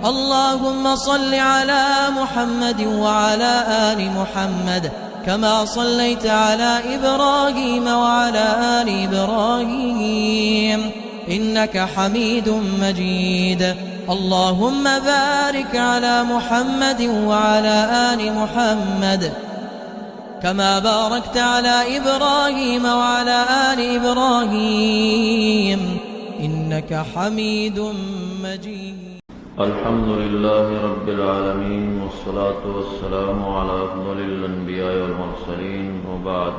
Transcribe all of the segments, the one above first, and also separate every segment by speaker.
Speaker 1: اللهم صل على محمد وعلى آل محمد كما صليت على إبراهيم وعلى آل إبراهيم إنك حميد مجيد. اللهم بارك على محمد وعلى آل محمد كما باركت على إبراهيم وعلى آل إبراهيم إنك حميد مجيد.
Speaker 2: الحمد لله رب العالمين والصلاة والسلام على أفضل الأنبياء والمرسلين وبعد.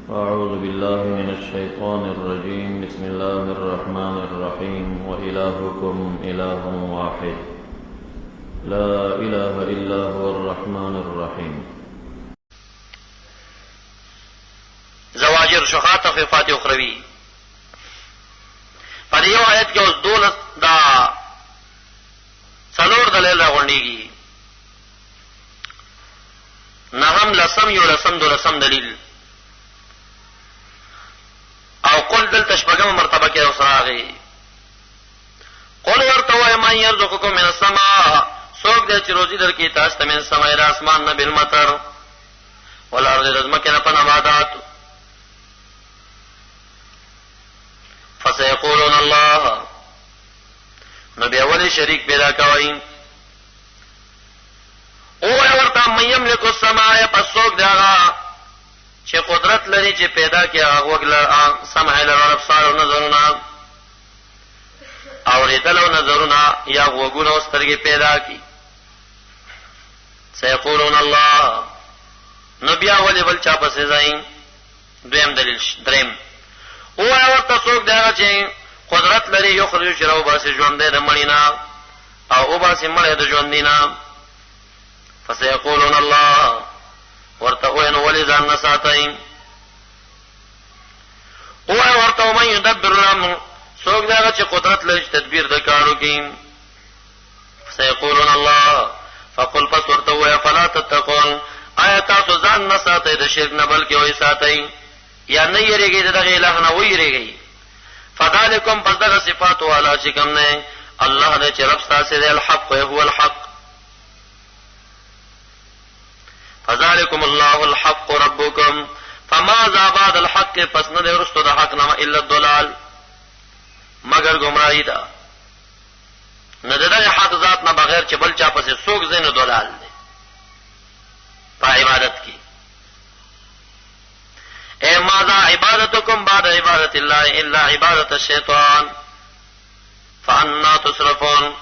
Speaker 2: أعوذ بالله من الشيطان الرجيم. بسم الله الرحمن الرحيم. وإلهكم إله واحد لا إله إلا هو الرحمن الرحيم.
Speaker 3: زواجر شخا تخفیفات اخروی پر یو آیت کې اوس 12 دا څلور دلیل راغونډيږي. نهم لسم یو لسم دو لسم دلیل او قل دلته شپږمه مرتبه کې اوس راغی. قل ورته وای من يرزقكم من السماء، څوک دې چې روزي درکې تاسو ته من السماء د اسمان نه بالمطر والارض د ځمکې نه په نباتات. فسيقولون الله، نو بیا ولی شریک پیدا کوي. او ورته من يملك السماء، پس څوک دی هغه چې قدرت لري چې پیدا کړي هغه وګړه سمع له ابصار او نظرونه او ریدل او نظرونه یا وګونه او سترګې پیدا کړي. سيقولون الله، نو بیا ولی بل چا پسې ځای. دویم دلیل دریم او ورته څوک دی هغه چې قدرت لري یخرج شراو باسي ژوندې د مړینا او باسي مړې د ژوندینا. فسيقولون الله، ورته وین ولی ځان نه ساتي. او ورته من يدبر الامر، څوک دی هغه چې قدرت لري تدبیر د کارو کې. فسيقولون الله، فقل پس ورته وای فلا تتقون، آیا تاسو ځان نه ساتئ د شرک نه بلکې وای ساتئ یا نه یریږي دغه الہ نه ویریږي. فذلکم، پس دغه صفات والا چې کوم نه الله دې چې رب تاسو دې الحق هو الحق. فذلکم الله الحق ربکم فماذا بعد الحق، پس نه دې رستو د حق نه الا الضلال، مگر گمراهی ده. نه دغه حق ذات نه بغیر چې بل چا پسې څوک زین ضلال دی په عبادت کې. اے ماذا عبادتکم بعد عبادت الله الا عبادت الشیطان فانا تصرفون،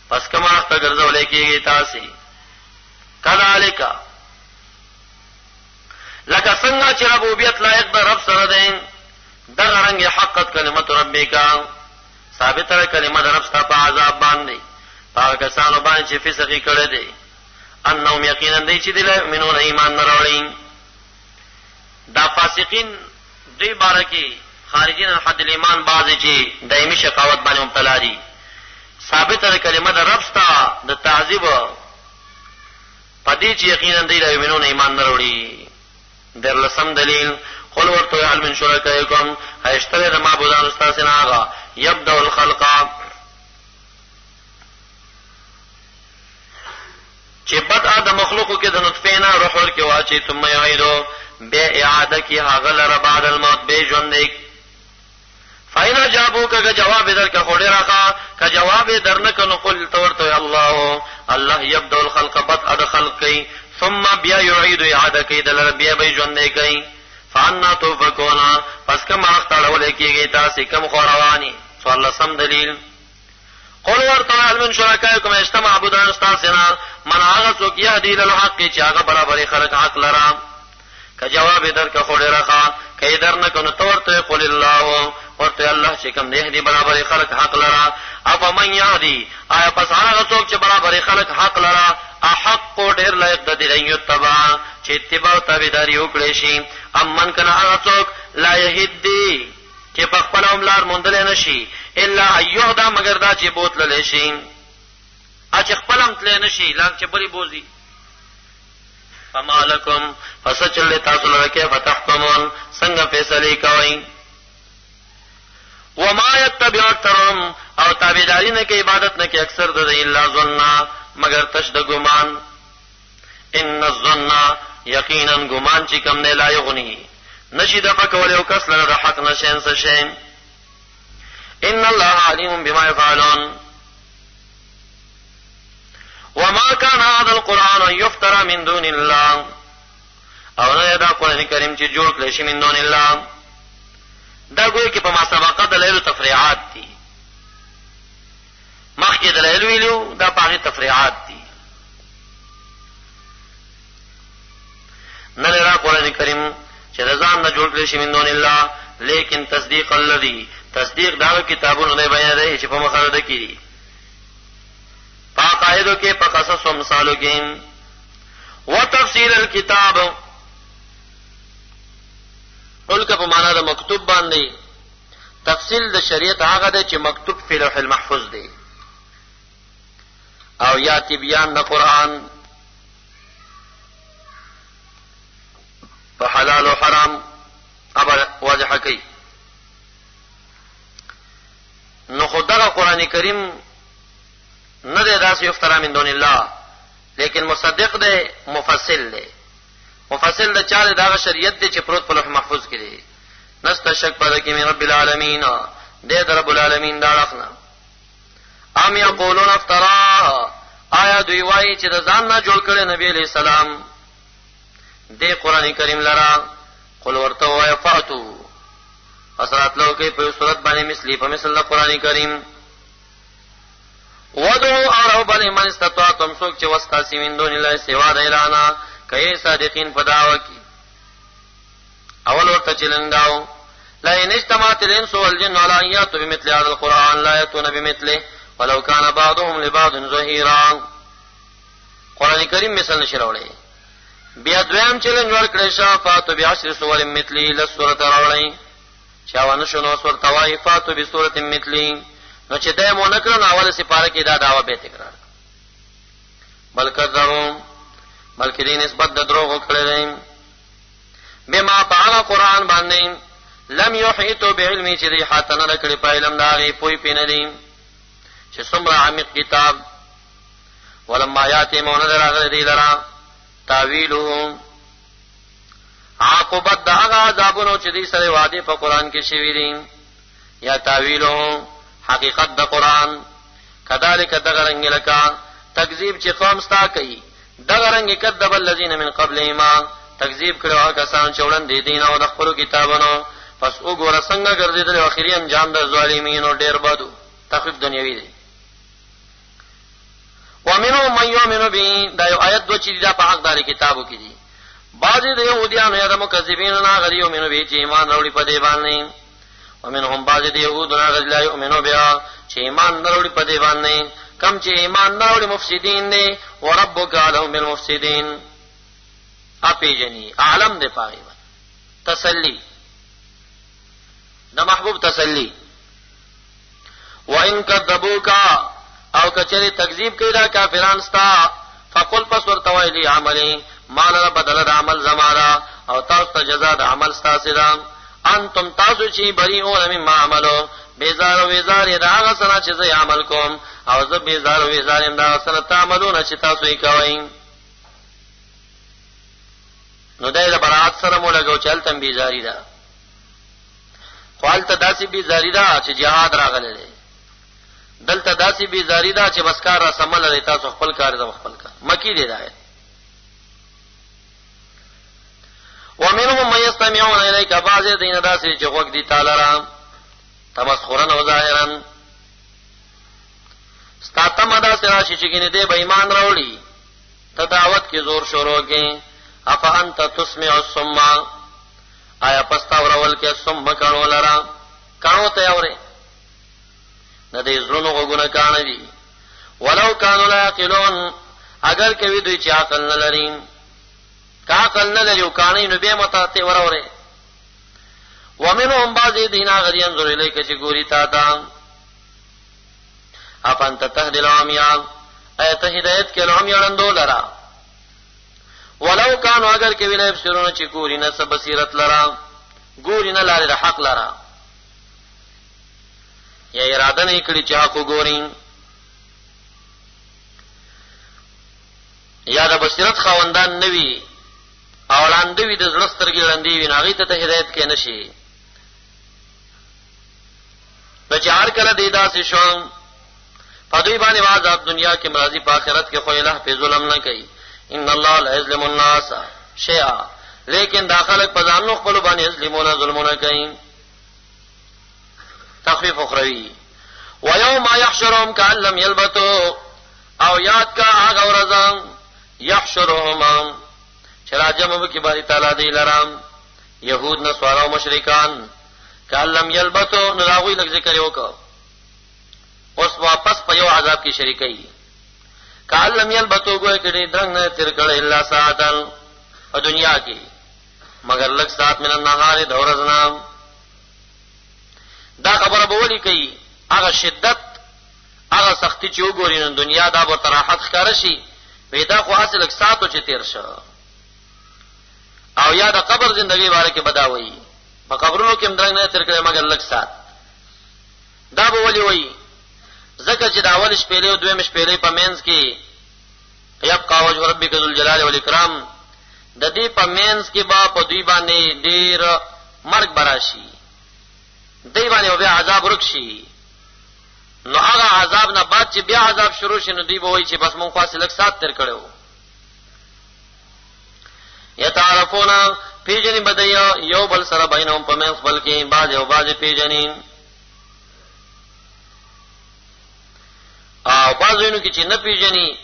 Speaker 3: پس کما وخت ګرځولې کېږي تاسو. کذالک، لکه څنګه چې ربوبیت لایق د رب سره ده، دغه رنګ حقت کلمت ربک، ثابت را کلمه د رب ستا په عذاب باندې هغه کسانو باندې چې فسق کړي دي. انهم یقینا دای چې دل مؤمنون ایمان نه راوړي. دا فاسقین دوی بارکی خارجین حد الایمان بعضی چې دایمي شقاوت باندې مبتلا دي. ثابت ده کلمه د رب ستا د تعذيب پدې چې یقینا دوی ایمانون ایمان نه وروړي. در لسم دلیل قل ورته هل من شرکائکم، هیشتره د معبودان استاد نه هغه یبدأ الخلق چې بدء د مخلوقو کې د نطفه نه روح ورکه واچي ثم یعیدو، بے اعاده کی هغه لره بعد الموت به ژوند دی. فاینا جوابو که جواب درکه خوري راخه که جواب درنه نو قل تورته الله الله یبدأ الخلق بدء الخلق کی ثم بیا یعید اعاده کی دلر بیا به ژوند کی. فانا توفقون، پس کوم وخت اړول کیږي تاسو کوم خوروانی. سوال سم دلیل قل ورته هل من شرکائکم اجتمع عبودان استاسنا من هغه څوک یهدی للحق چې هغه برابر خلق حق لرا. که جواب درکه خوري راخه که درنه کنو تورته قل الله، ورته الله چې کوم نه دی برابر خلق حق لرا. اف من یهدی، آیا پس هغه څوک چې برابر خلق حق لرا احق ډیر لایق د دې یتبع چې اتباع او تابعداري وکړي شي. امن کنه هغه څوک لا یهدی چې په خپل املار مونډل نشي الا ایهدا، مگر دا چې بوتل شي چې خپلم تل نشي لاک چې بری بوزي. فما لکم، فسچل تاسو لره کې فتحکمون، څنګه فیصله کوي. وما يتبع اکثرهم او تابعداري نه کوي عبادت نه کوي اکثر د الا ظن مگر تش د ګمان ان الظن یقینا ګمان چې کوم نه لا یغنی نشي د فکول یو کس لره حق نشین څه شي ان الله علیم بما يفعلون وما كان هذا القرآن يفترى من دون الله او نه دا قرآن کریم چې جوړ کړی شي من دون الله دا ګوي کې په ما سبقه دلایل تفریعات دي مخکې دلایل ویلو دا په تفریعات دي نه لرا قرآن کریم چې رضان نه جوړ کړی شي من دون الله لیکن تصدیق الذي تصدیق دا کتابونو نه بیان دی چې په مخاطب کې قاعدو کې په قصص او مثالو کې وتفسير الكتاب ولکه په معنا د مکتوب باندې تفصیل د شریعت هغه دی چې مکتوب فی لوح المحفوظ دی او یا تبیان د قران په حلال او حرام ابا واضح کوي نو خدای قرآن کریم نه دی داسې یفترا من دون الله لیکن مصدق دی مفصل دی مفصل د چاره دا شریعت دی چې پروت په لوح محفوظ کې دی نست شک پد کې من رب العالمین دی در رب العالمین دا رخنا ام یقولون افترا آیا دوی وایي چې د ځان نه جوړ کړي نبی علیہ السلام دی قرآن کریم لرا قل ورته وای فاتو اثرات لو کې په صورت باندې مثلی په مثل د قرآن کریم ودعو او بل من استطاعتم سوک چې واستاسی من دون الله سوا د اعلان کای صادقین فداو کی اول ورته چلنداو لا ان اجتماعت الانس والجن على ان ياتوا بمثل هذا القران لا ياتون بمثله ولو كان بعضهم لبعض ظهيرا قران کریم مثال نشراولې بیا دویم چلن ور کړی شافات بعشر سور مثلی لسوره راولې چاونه شنو سور توایفات بسوره مثلی نو چې دای مونږ کړو اوله سپاره کې دا داوا به تکرار بلکې دې نسبت د دروغ کړل بما پانا قران باندې لم يحيطوا بعلمي چې دې حاتنه لکړي په علم داغي پوي پینې دي چې څومره عمیق کتاب ولما یاتي مونږ دراغله دي لرا تاویلو عاقبت دا عذابونو چې دې سره وعده په قران کې شوی دي یا تاویلو حقیقت د قران کذالک دغرنګ لکا تکذیب چې قوم ستا کوي دغرنګ کذب الذين من قبلهم تکذیب کړو کسان چې وړاندې دین او د خپل کتابونو پس وګوره څنګه ګرځیدل اخري انجام د ظالمینو ډیر بدو تخفیف دنیوي دی ومنهم من يؤمن به دا یو آیت دو چې دا په حقدار کتابو کې دي بعضی د يهوديانو یا د مکذبین نه غریو منو به چې ایمان وروړي په دی باندې ومنهم بعض د يهودنا لا يؤمنوا بها چې ایمان نه وروړي په دی باندې کم چې ایمان نه وروړي مفسدين دي وربك عليهم بالمفسدين اپی جنی عالم دې پاره تسلی د محبوب تسلی وان كذبوك او کچری تکذیب کوي دا کافرانو ستا فقل پس ورته ویلي عملي مال را بدل د عمل زمارا او تاسو ته جزاء د عمل تاسو ده انتم تاسو چې بریئون مما عملو بیزار و وزار دا هغه سره چې زه عمل کوم او زه بیزار و وزار دا هغه سره تعملون چې تاسو یې کوئ نو دای د برات سره مولګو چلتم بیزاری ده خپل داسې بیزاری ده چې jihad راغله ده دلته داسې بیزاری ده چې بس کار را سمل لري تاسو خپل کار د خپل کار مکی دی ده ومنهم من يستمعون اليك بعض دین داسې چې وګ دي تعالی را تمسخرن او ظاهرا ستاتم دا سره چې ګینه دې به ایمان راوړي ته دعوت کې زور شروع کې افا انت تسمع الصم آیا پستا ورول کې صم کانو لرا کانو ته اوري نه دې زړونو وګونه کان دي ولو کانوا لا یقلون اگر کوي دوی چې عقل نه لري کا عقل نه لري او کانې نو به متاته وروره ومنهم بعض دینا غریان زور الیک چې ګوري تا تا افانت تهدل عمیان ایت هدایت کې عمیان دولرا ولو کانوا اگر کوي له بصیرونه چې ګوري نه بصیرت لرا ګوري نه لاره حق لرا یا اراده نه کړی چې حق وګوري یا د بصیرت خاوندان نوي او وړاندې وي د زړه سترګې وړاندې وي هغه ته هدایت کې نشي بچار کړه دې داسې شو په دوی باندې عذاب دنیا کې مرضی په آخرت کې خو الہ په ظلم نه کوي ان الله لا یظلم الناس شیئا لیکن داخله په ځانو خپل باندې ظلمونه ظلمونه کوي تخفیف اخروی ويوم يحشرهم كأن لم يلبثوا او یاد کا هغه ورځ يحشرهم چراجم وکي باری تعالی دی لرام يهود نصارا او مشرکان كأن لم يلبثوا نراوی لږ ذکر وکړه اوس واپس په یو عذاب کې شریکي كأن لم يلبثوا ګوي کړي درنګ نه تیر کړي الا ساعتن په دنیا کې مگر لږ ساعت من النهار د ورځ دا خبره به ولي کوي هغه شدت هغه سختی چې وګوري نن دنیا دا به تراحت ښکار شي پیدا خو اصل یک ساتو چې تیر شو او یا د قبر ژوندۍ باره کې بداوي په قبرونو کې مدرنګ نه تیر کړي مگر لږ سات دا به ولي وایي ځکه چې دا اول شپېلې او دویم شپېلې په مینس کې یبقى وجه ربک ذو الجلال والاکرام د دې په مینس کې با په دوی باندې ډیر مرګ براشي دی باندې بیا عذاب رکشي نو هغه عذاب نه بعد چې بیا عذاب شروع شي نو دی به وایي چې بس مونږ فاصله یک سات تیر کړو یتعرفون پیجنی بدیا یو بل سره بینهم په منځ خپل کې بعض او بعض پیجنی او بعضینو کې چې نه پیجنی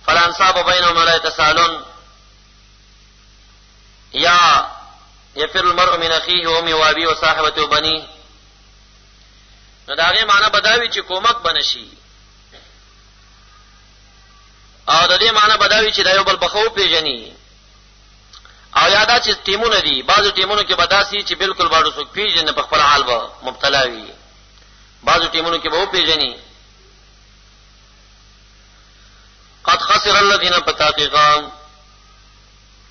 Speaker 3: فلان صاحب بینهم لا يتسالون یا يفر المرء من اخيه وامه وابيه وصاحبته وبنيه نو داغه معنی بداوی چې کومک بنشي او د دې معنی بداوی چې دا یو بل بخو پیژني او یادا چې ټیمونه دي بعضو ټیمونو کې بداسي چې بالکل باندې څوک پیژني په خپل حال به مبتلا وي بعضو ټیمونو کې به و پیژني قد خسر الذين بتحقيقا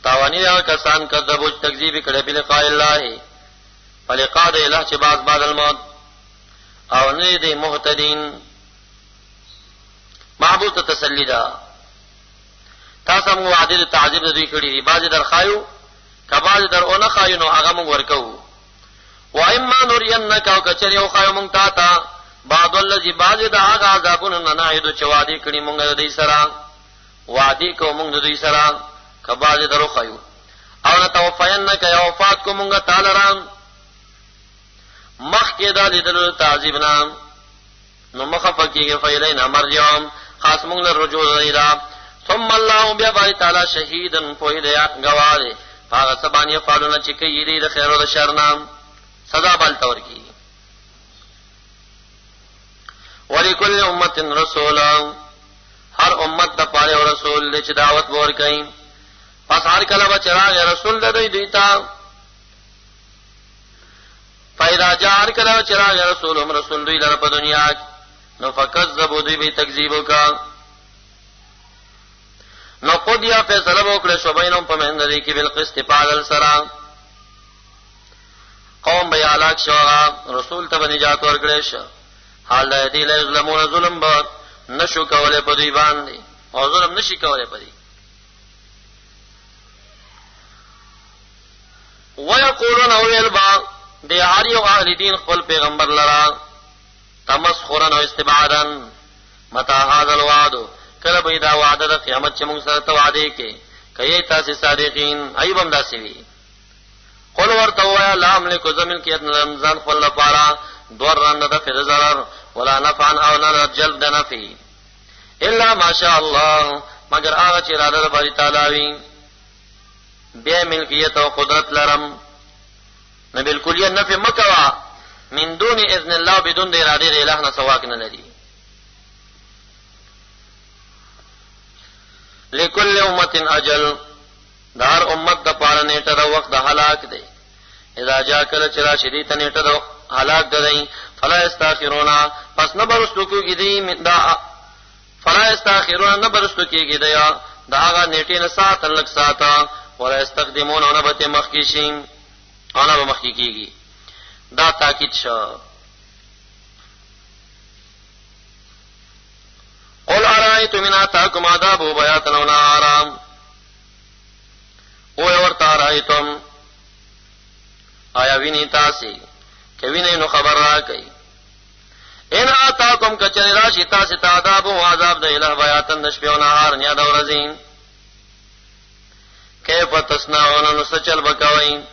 Speaker 3: تاوانی دا کسان کذبوا تکذیب کړه په لقاء الله فلقاء الہ چې بعد الموت او نه دي مهتدين محبوب ته تسلی دا تاسو موږ عادل تعذيب د دوی کړی دي بعضی در خایو کباز در اون خایو نو هغه موږ ورکو و اما نورینک او کچری او خایو موږ تا بعض الذي بعضی دا هغه عذابون نه نهیدو چې وعده کړی موږ د دې سره وعده کو موږ د دې سره کباز درو خایو او نتوفینک یا وفات کو موږ تعالی رام مخ کې دا لیدل تعذيب نام نو مخفقیږي فیلینا مرجعهم خاص موږ له رجوع لیدا ثم الله بیا باری تعالی شهیدن په دې غواړي هغه سبانیه فالونه چې کوي دې د خیر او د شر نام سزا بل تور کی ولکل امه رسول هر امت د پاره رسول چې دعوت ور کوي پس هر کله به چراغ رسول د دوی ته فإذا جاء كلا چراغ رسولهم رسول دوی لره په دنیا نو فکذبوا دوی به تکذیب وکا نو قضیا فیصله وکړه شو بینهم په منځ کې بالقسط پادل سره قوم به هلاک شو رسول ته نجات ورکړي شو حال دې له ظلمون ظلم به نشو کوله په دوی باندې او ظلم نشي کوله په دوی ويقولون ويلبا دی هر یو اهل دین خپل پیغمبر لرا تمسخرا او استبعادا متى هذا الوعد کله به دا وعده د قیامت چې موږ سره ته وعده کې کای تاسو صادقین ایبم داسې وی قل ورته وایا لا ملک زمین کې رمضان خپل لپاره دور رند د فر zarar ولا نفعا او نه جلب د نفع الا ماشاء الله مگر هغه چې اراده د باری تعالی وی بیا ملکیت او قدرت لرم نو بالکل یې نفي مکوا من دون اذن الله بدون د اراده د الہ نه سواک نه لري لكل امه اجل دار امت د پاره نیټه د وخت د هلاک دی اذا جاء کل چرا شدید نیټه د هلاک دی فلا استاخرون پس نه برستو کېږي دی دا فلا استاخرون نه برستو کېږي دی دا هغه نیټه نه سات لک ساته ولا استقدمون او نه به مخکیشین انا به مخکیږي دا تاکید شو ارأيتم من آتاكم عذابه بياتا ونهارا او ورته ارأيتم آیا ویني تاسي که ویني نو خبر را کوي ان آتاکم کچری راشی تاسي ته عذاب او عذاب د الہ بیاتن د شپه او نهار یا د ورځې کیف تصنعون نو سچل بکوي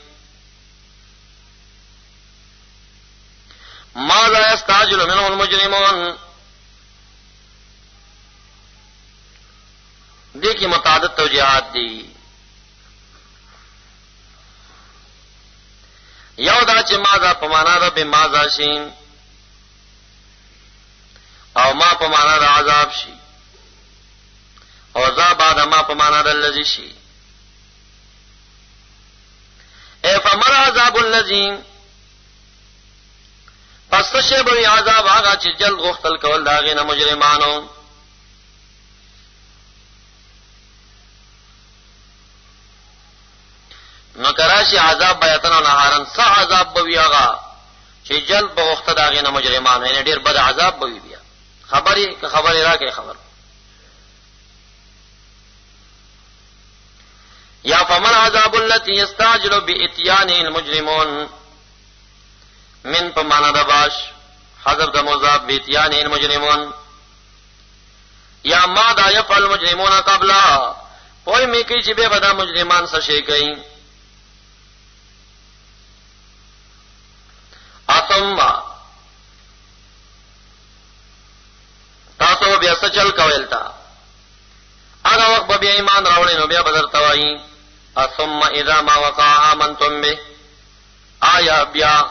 Speaker 3: ماذا يستعجل منه المجرمون دې کې متعدد توجیهات دي یو دا چې ماذا په معنا ده به ماذا شي او ما په معنا ده عذاب شي او ذا بعد ما په معنا ده الذي شي اے فمر عذاب الذي پس شه به عذاب هغه چې جلد غختل کول داغه نه مجرمانو نو کراشي عذاب بیاتن او نهارن صح عذاب بوي هغه چې جلد بغخته داغه نه مجرمانو یعنی ډیر بد عذاب بوي بیا خبري راکې خبر یا فمن عذاب التي يستعجل باتيانه المجرمون من پمانا دباش حذف د مضاف باتيانه المجرمون یا ما دا يفعل المجرمون قبلا پوی می کی چې به بدا مجرمان څه شي کوي اتم تاسو بیا څه چل کویل تا هغه وخت به ایمان راوړی نو بیا بدر توای ثم اذا ما وقع امنتم به آیا بیا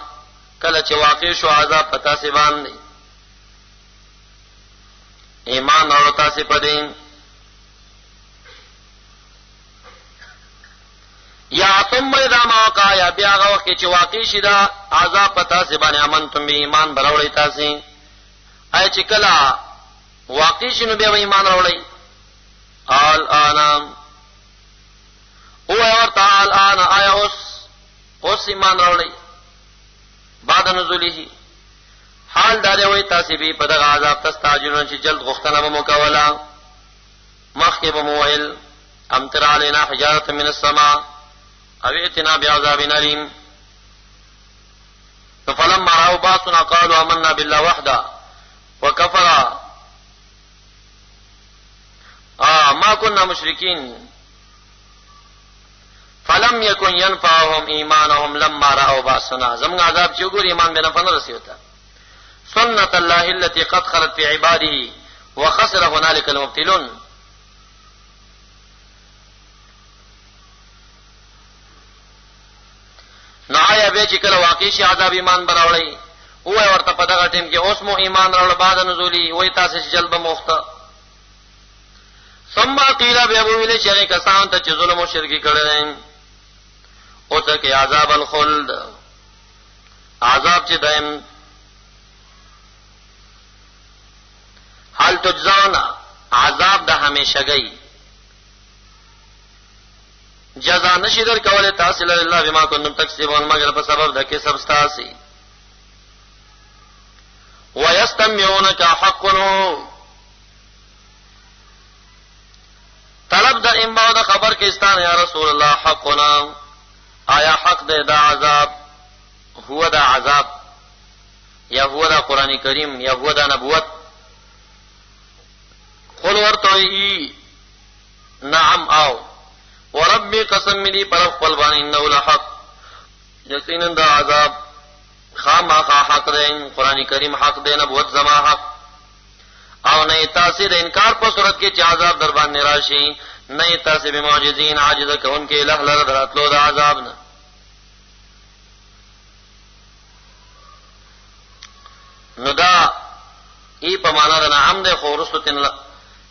Speaker 3: کله چې واقع شو عذاب پتا سی باندې ایمان راوړ تاسو پدې یا ثم اذا ما وقع یا بیا هغه وخت چې واقع شي دا عذاب پتا سی باندې امنتم به ایمان راوړی تاسو آیا چې کله واقع شنو بیا ایمان راوړی الان او ورته الان آیا اوس ایمان راوړی بعد نزوله حال دار وي تاسو به په دغه عذاب تستعجلون چې جلد غختنه مو کولا مخکې به مویل امطر علينا حجاره من السماء او ائتنا بعذاب اليم فلما راوا باسنا قالوا آمنا بالله وحده وكفر ما كنا مشركين فلم يكن ينفعهم ايمانهم لما راوا باسنا زمغ عذاب چې ګور ایمان به نه پنه رسیوتا سنت الله التي قد خلت في عباده وخسر هنالك المبتلون نهایا به چې کله واقع شي عذاب ایمان براوړی او ورته په دغه ټیم کې اوس مو ایمان راوړ بعد نزولی وای تاسو چې جلب مخته ثم قيل بيقول شيء کسان ته چې ظلم او شرک کړي او ته کې عذاب الخلد عذاب چې دائم حال تجزاون عذاب د همیشګي جزا نشیدر کوله تاسو الله بما کنتم تکسبون مگر په سبب د کسب تاسو ويستمعونك حقا طلب د انباء د خبر کې استان یا رسول الله حقنا آیا حق دې دا عذاب هو دا عذاب یا هو دا قران کریم یا هو دا نبوت قل ورتوي نعم او وربي قسم دي پر خپل باندې انه لحق یقینا دا عذاب خامخا حق دې قران کریم حق دې نبوت زما حق او نه تاسو د انکار په صورت کې چې عذاب در باندې راشي نه تاسو به معجزین عاجز کوونکې الہ لره دراتلو د عذاب نه نو دا ای په معنا د نعم ده خو رسوتن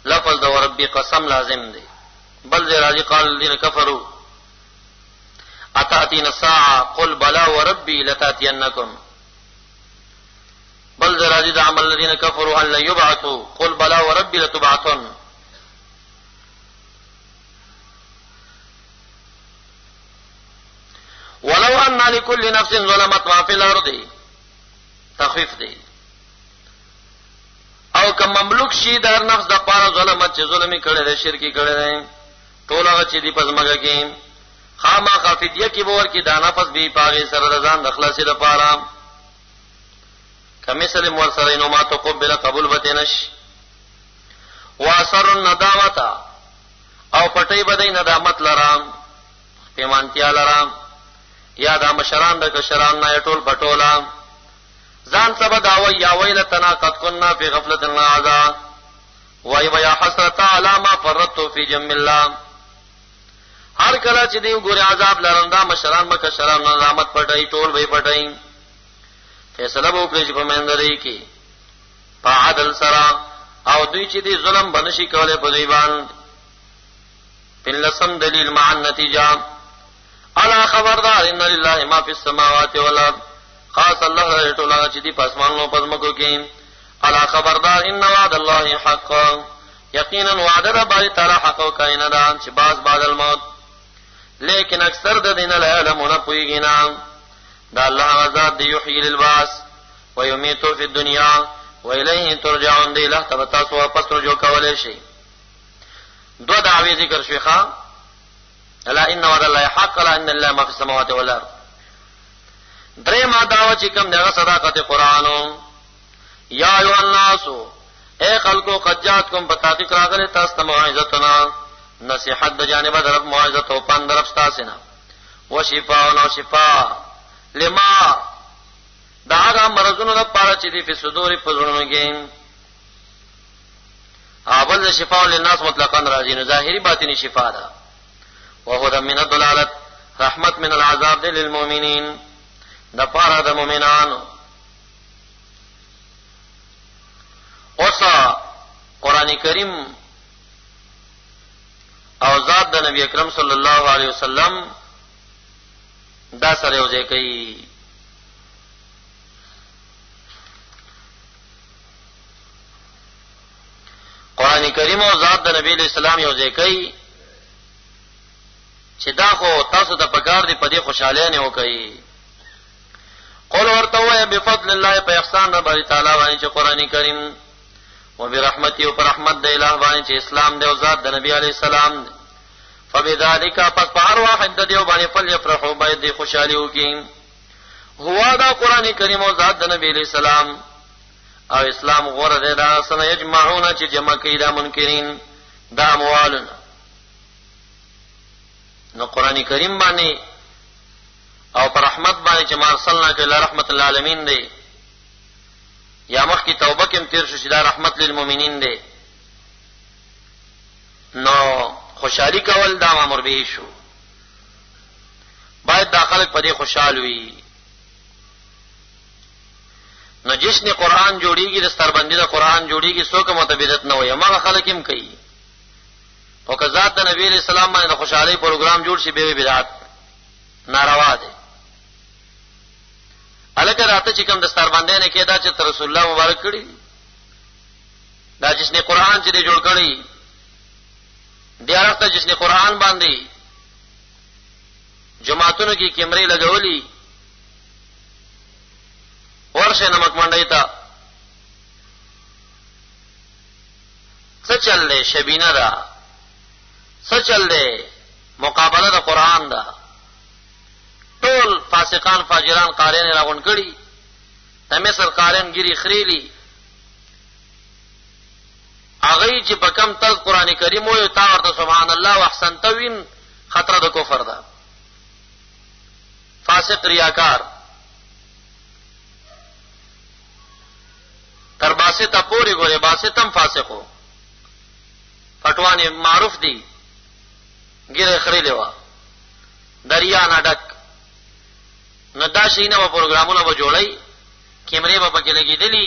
Speaker 3: لفظ د ربي قسم لازم دی بل ذي راضي قال الذين كفروا اتاتين الساعه قل بلى وربي لتاتينكم بل ذي راضي عمل الذين كفروا هل يبعثوا قل بلى وربي لتبعثن ولو ان لكل نفس ظلمت ما في الارض تخفيف دي او که مملوک شي در نفس د پاره ظلمت چې ظلمي کړي د شرکی کړي دي ټول هغه چې دی پزماګه کې خامہ خافدیه کې باور کې دا نفس به پاغه سره رضان د خلاصي د پاره کمثل مور سره نو ما تقبل قبول بتنش واثر الندامت او پټي بدای ندامت لرام پیمانتیا لرام یا دا مشران د کشران نه ټول پټولا ځان سبا داوي یا ویلتنا قد كنا في غفلة عذاب ويا حسرة على ما فرطت في جنب الله هر کله چې دی ګوري عذاب لرنده مشران مکشران ندامت پټي ټول وی پټي فیصله وو پرې په مندري کې په عدل سره او دوی چې دی ظلم بنشي کوله په دوی باندې بلسم دلیل مع النتیجه الا خبردار ان لله ما في السماوات والارض خاص الله تعالی چې دی پسمانو پزمکو کې الا خبردار ان وعد الله حق یقینا وعد رب تعالی حق او کائنه ده چې بعد الموت لیکن اکثر د دین لا علمونه پویګینا دا الله ذات دی یحیی الباس ويميت في الدنيا وإليه ترجعون دی له تبتا سو واپس رجوع کولای شي دو دعوی ذکر شیخا الا ان وعد الله حق لا ان الله ما في السماوات والارض درې ما داوا چې کوم دغه صداقت قران یا ایو الناس اے خلقو قد جاتکم بتحقیق راغله تاسو ته موعظتنا نصیحت د جانب درب موعظت او پند درب تاسو نه وشفاء او شفاء لما دا هغه مرزونو لپاره چې دی په صدور په زړونو کې اول شفاء للناس مطلقاً راځي نو ظاهري باطني شفاء ده وهو من الضلالت رحمت من العذاب للمؤمنين د پاره د مؤمنانو اوسه قران کریم او ذات د نبی اکرم صلی الله علیه وسلم دا سره یو ځای کوي قران کریم او ذات د نبی اسلام یو ځای کوي چې دا خو تاسو ته پکار دی په دې خوشاله نه وکړي قول ورته وای بفضل الله په احسان رب تعالی باندې چې قران کریم او برحمتي او پر رحمت د الٰه باندې چې اسلام دی او ذات د نبی علی السلام دی فبذالک پس په هر واحد د دیو باندې فلیفرحوا باید خوشالي وکړي هو دا قران کریم او ذات د نبی علی السلام او اسلام غوړه ده دا سن یجمعون چې جمع کوي دا منکرین دا اموالنا نو قران کریم باندې او پر رحمت باندې چې ما ارسلنا کله رحمت للعالمین دی یا مخ کی توبه کې تیر شو چې دا رحمت للمؤمنین دی نو خوشالي کول دا امر به شو باید داخله په دې خوشحال وي نو جشن قرآن جوړیږي د ستربندی د قرآن جوړیږي څوک متبدت نه وي ما خلک هم کوي او که ذات د نبی رسول الله باندې خوشحالي پروګرام جوړ شي به بدعت ناروا ده الکه راته چې کوم د ستربندی نه کېدا چې رسول الله مبارک کړی دا جشن قرآن چې جوړ کړی دی راته جشن قرآن باندې جماعتونو کې کیمرې لګولې ورشه نمک منډای تا څه چل دی شبینه دا څه چل دی مقابله د قرآن دا ټول فاسقان فاجران قاریان راغون کړي د مصر قاریان ګری خریلی هغه چې په کم تل قران کریم وي تا ورته سبحان الله واحسن توین خطر د کفر ده فاسق ریاکار تر باسطه پوری ګوره باسطم فاسقو پټوانی معروف دي ګیره خریلی وا دریا نډک نو دا شینه په پروګرامونو به جوړای کیمرې به پکې لګېدلې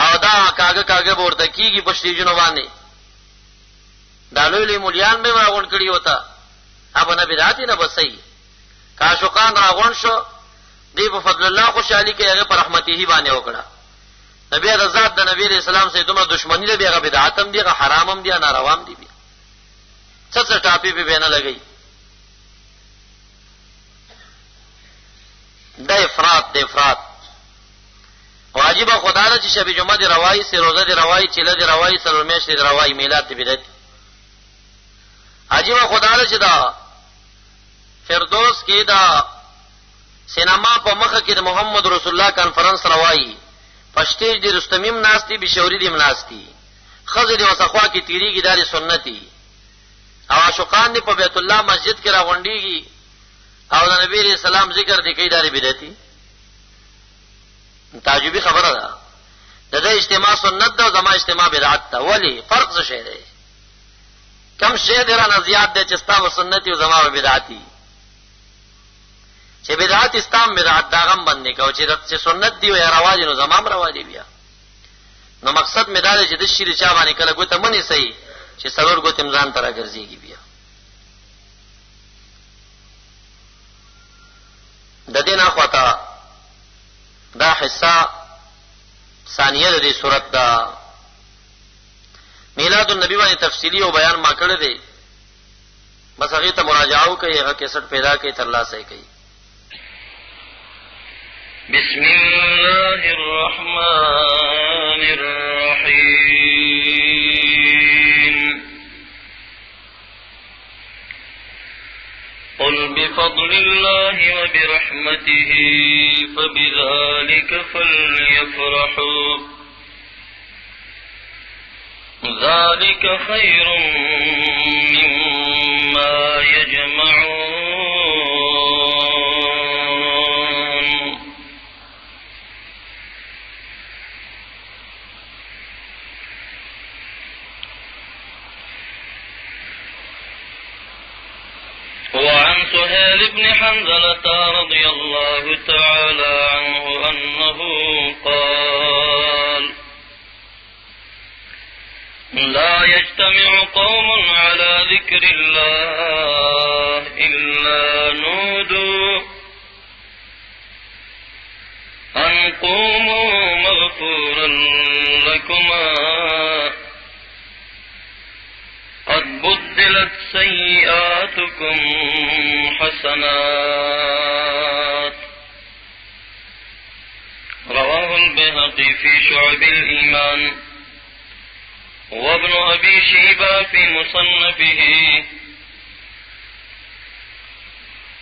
Speaker 3: او دا کاغه ورته کیږي په شتیجونو باندې دا لوی مولیان به راغون کړي وتا ابا نه بدعت نه بسې کاشوقان راغون شو دی په فضل الله خوشالي کې هغه پر رحمتي باندې وکړه نبی رضا د نبی اسلام سره دومره دښمنی ده بیغه بدعت هم دي حرام هم دي ناروا هم دي څه ټاپي به بینه لګي دا افراط واجب خدا له چې شب جمعه دی روایي سي روزه دی روایي چله دی روایي سلور میاشتې دی روایي میلاد دی بدعت عجیب خدا له چې دا فردوس کې دا سینما په مخه کې د محمد رسول الله کانفرنس روایي پښتیج دی رستمیم ناشتي بشوري دی مناشتي خزر دی وسخوا کې تیریږي داري سنتي او عاشقان دی په بیت الله مسجد کې راغونډيږي او د نبی رسول الله ذکر دی کوي داري بدعتي تعجبی خبره ده د اجتماع سنت ده او زما اجتماع بدعت ده ولی فرق څه شی دی کم شی دی را زیات دی چې ستا سنتي او زما بدعتي چې بدعت استام بدعت دا غم باندې کو چې سنت دی او رواج نو زمام رواج بیا نو مقصد مې دا دی چې د شری چا باندې کله ګوته منی صحیح چې سرور ګوت امزان ترا ګرځيږي بیا د دې نه خواته دا حصہ ثانیه د دې صورت دا میلاد النبی باندې تفصیلی او بیان ما کړی دی بس هغه ته مراجعه وکړئ هغه کیسټ پیدا کړئ تر لاسه کړئ
Speaker 2: بسم الله الرحمن الرحيم قل بفضل الله وبرحمته فبذلك فليفرحوا ذلك خير مما يجمعون وعن سهيل بن حنظلة رضي الله تعالى عنه أنه قال لا يجتمع قوم على ذكر الله إلا نودوا أن قوموا مغفورا لكما قد بدلت سيئاتكم حسنات رواه البيهقي في شعب الإيمان وابن أبي شيبة في مصنفه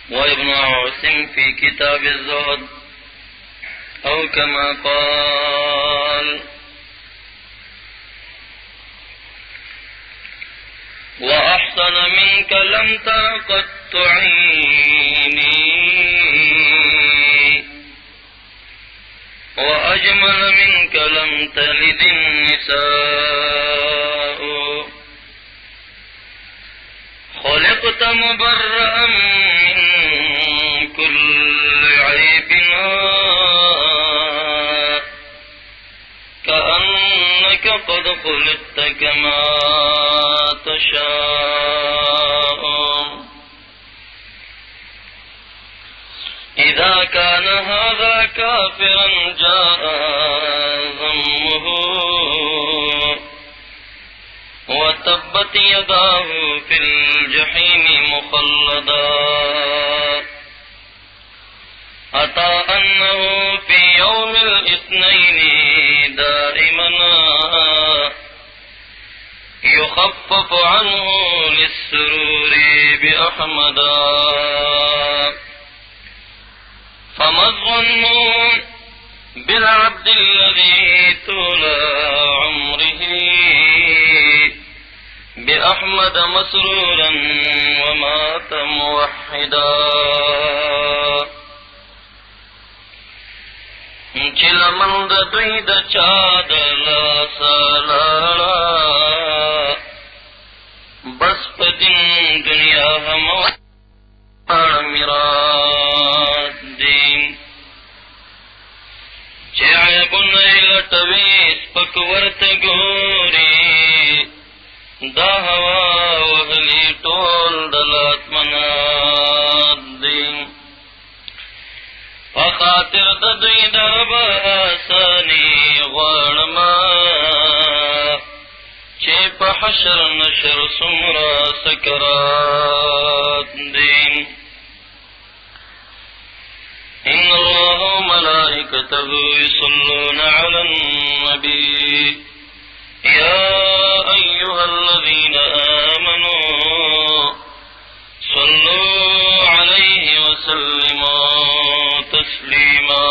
Speaker 2: وابن عاصم في كتاب الزهد أو كما قال وأحسن منك لم تقط عيني وأجمل منك لم تلد النساء خلقت مبرأ من كل عيب كأنك قد خلقت كما تشاء إذا كان هذا كافرا جاء ذمه وتبت يداه في الجحيم مخلدا أتى أنه في يوم الاثنين دائما يخفف عنه للسرور بأحمدا فما الظن بالعبد الذي طول عمره بأحمد مسرورا ومات موحدا چل من د دوی د چا د لاس لاړه بس په دین دنیا هم میراث دي چې عیبونه یې لټوي سپک ورته ګوري دا هوا وهلي ټول د لاتمنات دي په خاطر د دوی د رب آساني غواړمه چې په حشر نشر څومره سکرات دي
Speaker 3: إن الله وملائكته يصلون على النبي يا أيها الذين آمنوا صلوا عليه وسلموا تسليما.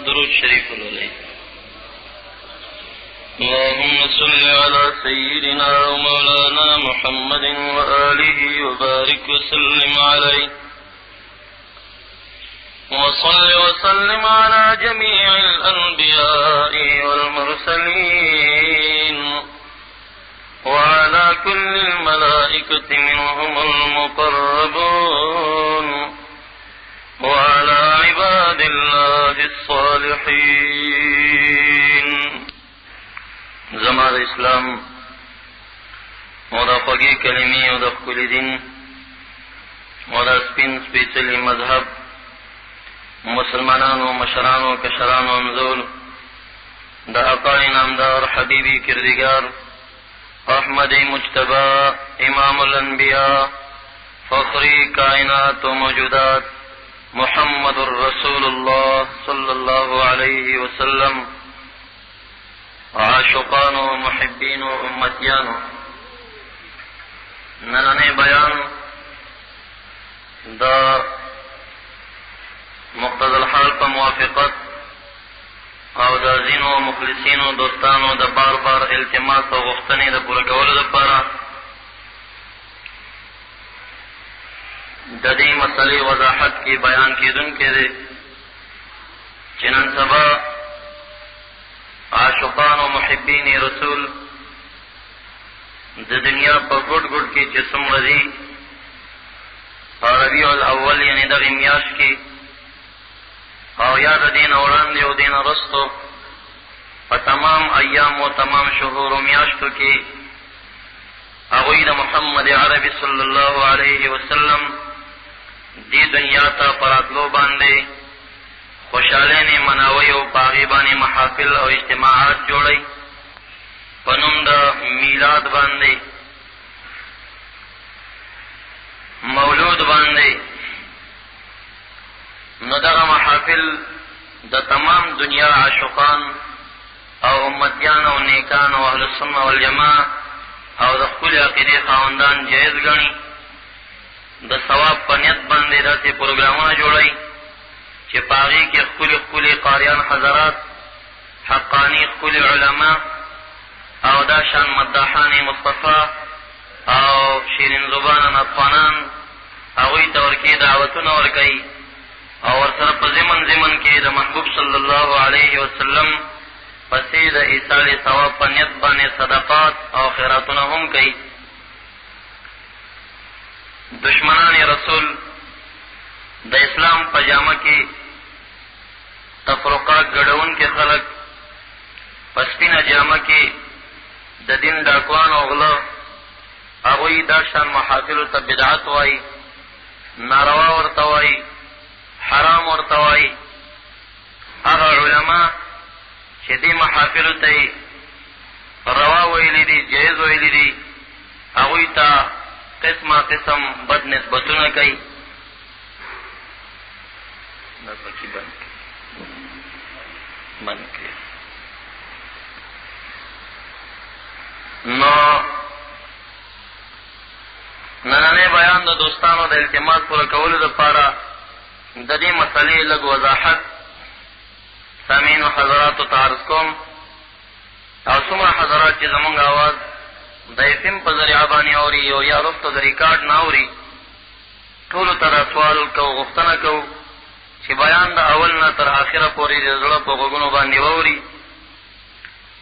Speaker 3: درود شريف عليه. اللهم صل على سيدنا ومولانا محمد وآله وبارك وسلم عليه وصل وسلم على جميع الأنبياء والمرسلين وعلى كل الملائكة منهم المقربون وعلى عباد الله الصالحين. زمان اسلام ودا خوږې کلمې او د ښکلي دین ودا سپین سپېڅلي مذهب مسلمانانو مشرانو کشرانو انزول د آقا نامدار حبیبی کردگار احمد مجتبی امام الانبیاء فخری کائنات و موجودات محمد رسول اللہ صلی اللہ علیہ وسلم عاشقان و محبین و امتیان. نننے بیان دا مقتضى الحال په موافقت او د ځینو مخلصینو دوستانو د بار بار التماس او غوښتنې د پوره کولو لپاره د دې مسلې وضاحت کې بیان کېدونکی دی چې نن سبا عاشقان او محبین رسول د دنیا په ګوټ ګوټ کې چې څومره دي په ربیع الاول یعنې دغې میاشت کې او یا د دین وړاندې او دین وروستو په تمام ایام و تمام شهور و میاشتو کې هغوی د محمد عربي صلی الله علیه وسلم دې دنیا ته په راتلو باندې خوشحالۍ مناوی او په هغې باندې محافل او اجتماعات جوړوي په نوم د میلاد باندې مولود باندې. نو دغه محافل د تمام دنیا عاشقان او امتیان او نیکان او اهل السنه والجماعه او د خپلې عقیدې خاوندان جایز ګڼي د ثواب په نیت باندې داسې پروګرامونه جوړوي چې په هغې کې ښکلي ښکلي قاریان حضرات حقاني ښکلي علما او دا شان مداحان مصطفی او شیرین زبانه نطفانان هغوی ته ورکې دعوتونه ورکوي او ورسره په ضمن کې د محبوب صلی الله علیه وسلم پسې د ایصال ثواب په نیت باندې صدقات او خیراتونه هم کوي. دشمنان رسول د اسلام په جامه کې تفرقات ګډونکي خلک په سپینه جامه کې د دین ډاکوان او غله هغوی دا شان محافلو ته بدعت وایي ناروا ورته وایي حرام ورته وایي. هغه علما چې دې محافلو ته یې روا ویلي دي جایز ویلي دي هغوی ته قسمه قسم بد نسبتونه کوي. دا پکې بند کړي. نو نننی بیان د دوستانو د التماس پوره کولو دپاره د دې مسلې لږ وضاحت سامعینو حضراتو ته عرض کوم او څومره حضرات چې زمونږ اواز د FM په ذریعه باندې اوري او یا وروسته د ریکارډ نه اوري ټولو ته دا سوال کوو غوښتنه کوو چې بیان د اول نه تر آخره پورې د زړه په غوږونو باندې واوري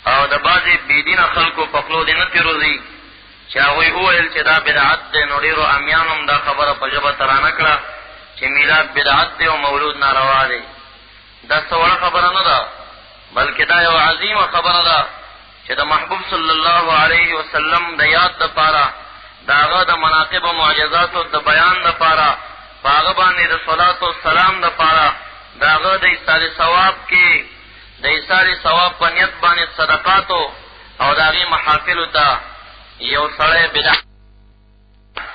Speaker 3: او د بعضې بېدینه خلکو په خولو دې نه تېروځي چې هغوی وویل چې دا بدعت دی. نو ډېرو امیانو هم دا خبره په ژبه ترانه کړه چې میلاد بدعت دی او مولود ناروا دی. دا څه وړه خبره نه ده بلکې دا یو عظیمه خبره ده چې د محبوب صلی الله علیه وسلم د یاد دپاره د هغه د مناقب و معجزاتو د بیان دپاره په هغه باندې د صلات و سلام دپاره د هغه د ایصال ثواب کې د ایصال ثواب په نیت باندې صدقاتو او د هغې محافلو ته یو سړی بدعت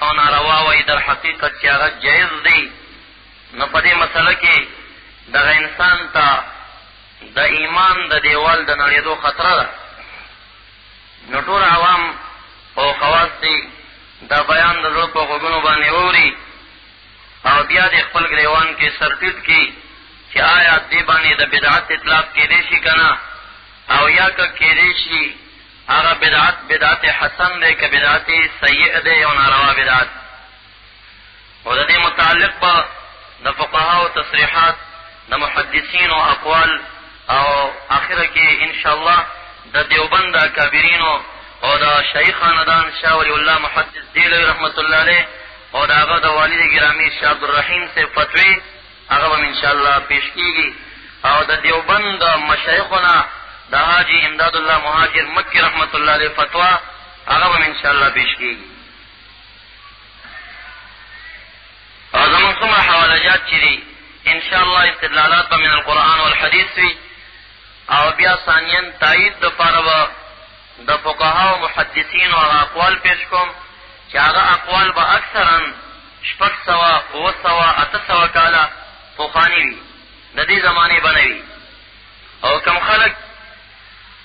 Speaker 3: او ناروا وایي در حقیقت چې هغه جایز دی نو په دې مسله کې دغه انسان ته د ایمان د دیوال د نړېدو خطره ده. نو ټول عوام او خواص دي دا بیان د زړه په غوږونو باندې اوري او بیا د خپل ګریوان کې سرټیټ کړي چې آیا دې باندې د بدعت اطلاق کېدی شي که نه، او یا که کېدی شي هغه بدعت حسن دی که بدعت سیئ دی او ناروا بدعت. او د دې متعلق به د فقهاو تصریحات، د محدثینو اقوال، او آخره کې انشاءالله د دیوبند د اکابرینو او د شیخ خاندان شاه ولی الله محدث دیلوی رحمت الله علیه او د هغه د والد ګرامی شاه عبدالرحیم سے فتوی هغه به انشاءالله پیش کیږي. او د دیوبند د مشایخونه د حاجی امداد الله مهاجر مکی رحمت الله علیه فتوا هغه به انشاءالله پیش کیږي. او زمونږ څومره حوالجات چې دي انشاءالله استدلالات به من القرآن والحدیث وي. او بیا ثانیا تایید دپاره به د فقهاو محدثینو هغه اقوال پیش کوم چې هغه اقوال به اکثرا 600 700 800 کاله پخواني وي، د دې زمانې به نه وي. او کم خلک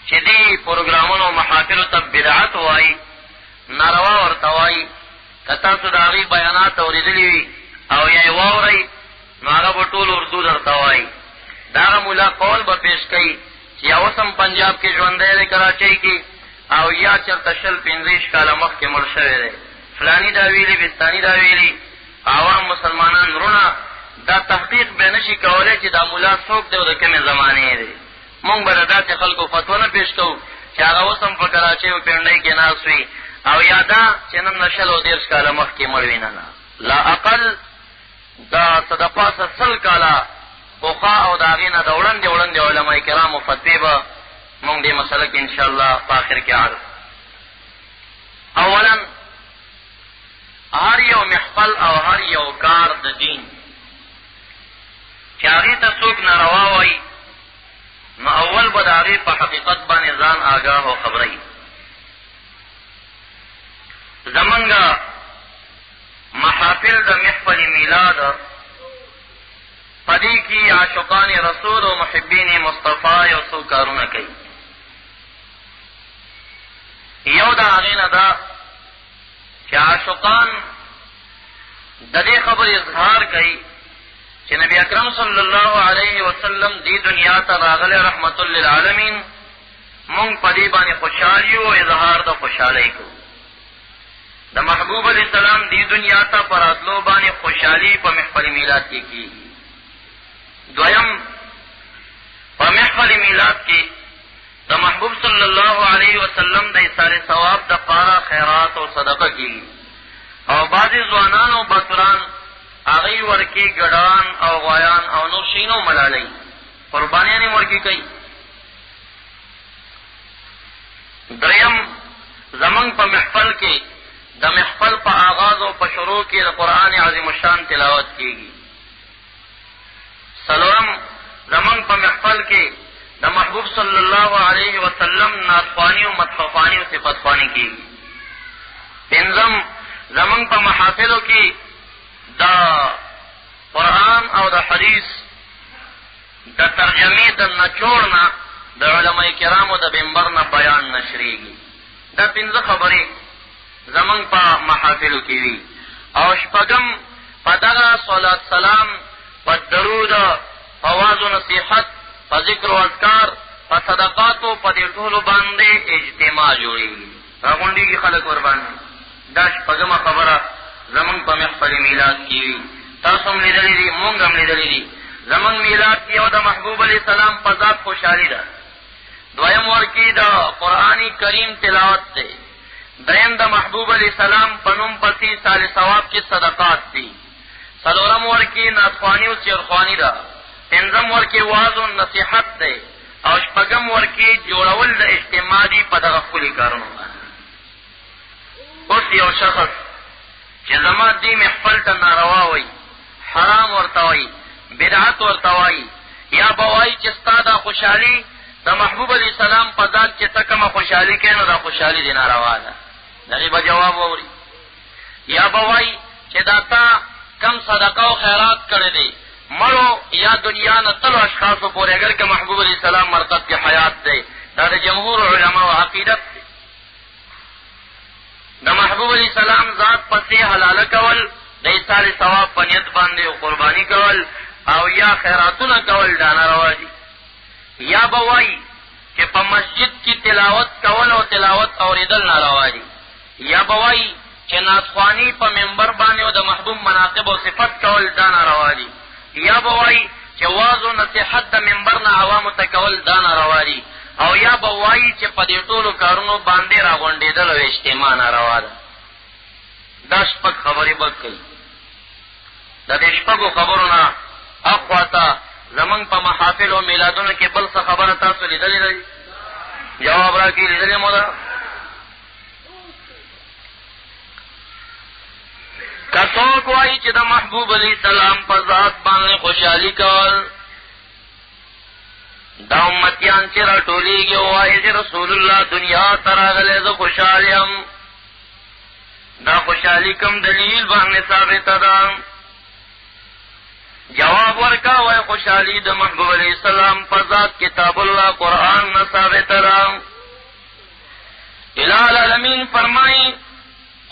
Speaker 3: چې دې پروګرامونو او محافلو ته بدعت وایي، ناروا ورته وایي، که تاسو د هغې بیانات اورېدلي وي او یا یې واورئ نو هغه به ټول اردو درته وایي. د هغه ملا قول به پیش کوي چې یا اوس هم پنجاب کې ژوندی دی کراچۍ کې، او یا چېرته 15 کاله مخکې مړ شوی دی، فلانی دا ویلي بستاني دا ویلي. عوام مسلمانان رونه دا تحقیق به نشي کولی چې دا ملا څوک دی او د کومې زمانې دی. مونږ به د داسې خلکو فتوا نه پیش کوو چې هغه اوس هم په کراچۍ او پنډۍ کې ناست وي، او یا دا چې نن نه 20 کاله مخکې مړ وي. نه لا اقل دا څه د پاسه 100 کاله پخوا او د هغې نه د وړاندې علما کرامو فتوی به مونږ دې مسله کې انشاءالله په آخر کې عرض. اولا هر یو محفل او هر یو کار د دین چې هغې ته څوک ناروا وایي نو اول به د هغې په حقیقت باندې ځان آګاه او خبروي. زمونږ محافل د محفل میلاد په دې کې عاشقان رسول او محبین مصطفی یو څو کارونه کوي. یو د هغې نه ده چې عاشقان د دې خبرې اظهار کوي چې نبی اکرم صلی الله علیه وسلم دې دنیا ته راغلی رحمت للعالمین، مونږ په دې باندې خوشحال یو او اظهار د خوشحالۍ کوو. د محبوب علیه السلام دې دنیا ته په راتلو باندې خوشحالي په محفل میلاد کې کېږي. دویم په محفل میلاد کې د محبوب صلی الله علیه وسلم د ایثار ثواب د پاره خیرات او صدقه کېږي. او بعضې ځوانان او بکران هغوی ورکې ګډان او غوایان او نور شینو ملالۍ قربانیانې ورکې کوي. دریم زمونږ په محفل کې د محفل په آغاز او په شروع کې د قرآن عظیم الشان تلاوت کېږي. څلورم زمونږ په محفل کې د محبوب صلی الله علیه وسلم نعتخواني او مدحخواني او صفتخواني کېږي. پنځم زمونږ په محافلو کې د قرآن او د حدیث د ترجمې د نچوړ نه د علماء کرامو د منبر نه بیان نشریږي. دا 5 خبرې زمونږ په محافلو کې وي. او شپږم په دغه صلات سلام، په درود، په واعظ و نصیحت، په ذکر و اذکار، په صدقاتو، په دې ټولو باندې اجتماع جوړېږي، راغونډېږي خلک ورباندې. دا شپږمه خبره زمونږ په محفل میلاد کې وي. تاسو هم لیدلي دي، مونږ هم لیدلي دي. زمونږ میلاد کې یو د محبوب علیه السلام په ذات خوشحالي ده. دویم ورکې د قرآن کریم تلاوت دی. دریم د محبوب علیه السلام په نوم پسې سال ثواب کې صدقات دي. څلورم ورکې نعتخواني او شعرخواني ده. پنځم ورکې واعظ و نصیحت دی. او شپږم ورکې جوړول د اجتماع دي په دغه ښکلي کارونو باندې. اوس یو شخص چې زما دې محفل ته ناروا وایي، حرام ورته وایي، بدعت ورته وایي، یا به وایي چې ستا دا خوشحالي د محبوب علیه السلام په ذات چې ته کومه خوشحالي کوې نو دا خوشحالي دې ناروا ده، دغې به جواب واوري. یا به وایي چې دا تا کم صدقه او خیرات کړی دی مړو یا دنیا نه تلو اشخاصو پورې اگر که محبوب علیہ السلام مرقد کې حیات دی دا د جمهور علماء عقیدت دی د محبوب علیہ السلام ذات پسې حلاله کول د ایصال ثواب په نیت باندې قرباني کول او یا خیراتونه کول دا ناروا دي یا به وایي چې په مسجد کې تلاوت کول او تلاوت اورېدل ناروا دي یا به وایي چې نعتخواني په منبر باندې او د محبوب مناقب او صفت کول دا ناروا دي یا به وایي چې واعظ او نصیحت د منبر نه عوامو ته کول دا ناروا دي او یا به وایي چې په دې ټولو کارونو باندې راغونډېدل او اجتماع ناروا ده دا شپږ خبرې به کوي د دې شپږو خبرو نه اخواته زمونږ په محافل او میلادونو کې بل څه خبره تاسو لیدلې ده جواب راکړئ لیدلې مو ده که څوک وایي چې د محبوب علیه السلام په ذات باندې خوشحالي کول دا امتیان چې راټولېږي او وایي چې رسول الله دنیا ته راغلی زه خوشحال یم دا خوشحالي کوم دلیل باندې ثابته ده جواب ورکا وای خوشحالی د محبوب علیہ السلام په ذات کتاب الله قرآن نه ثابت را الہ العالمین فرمائی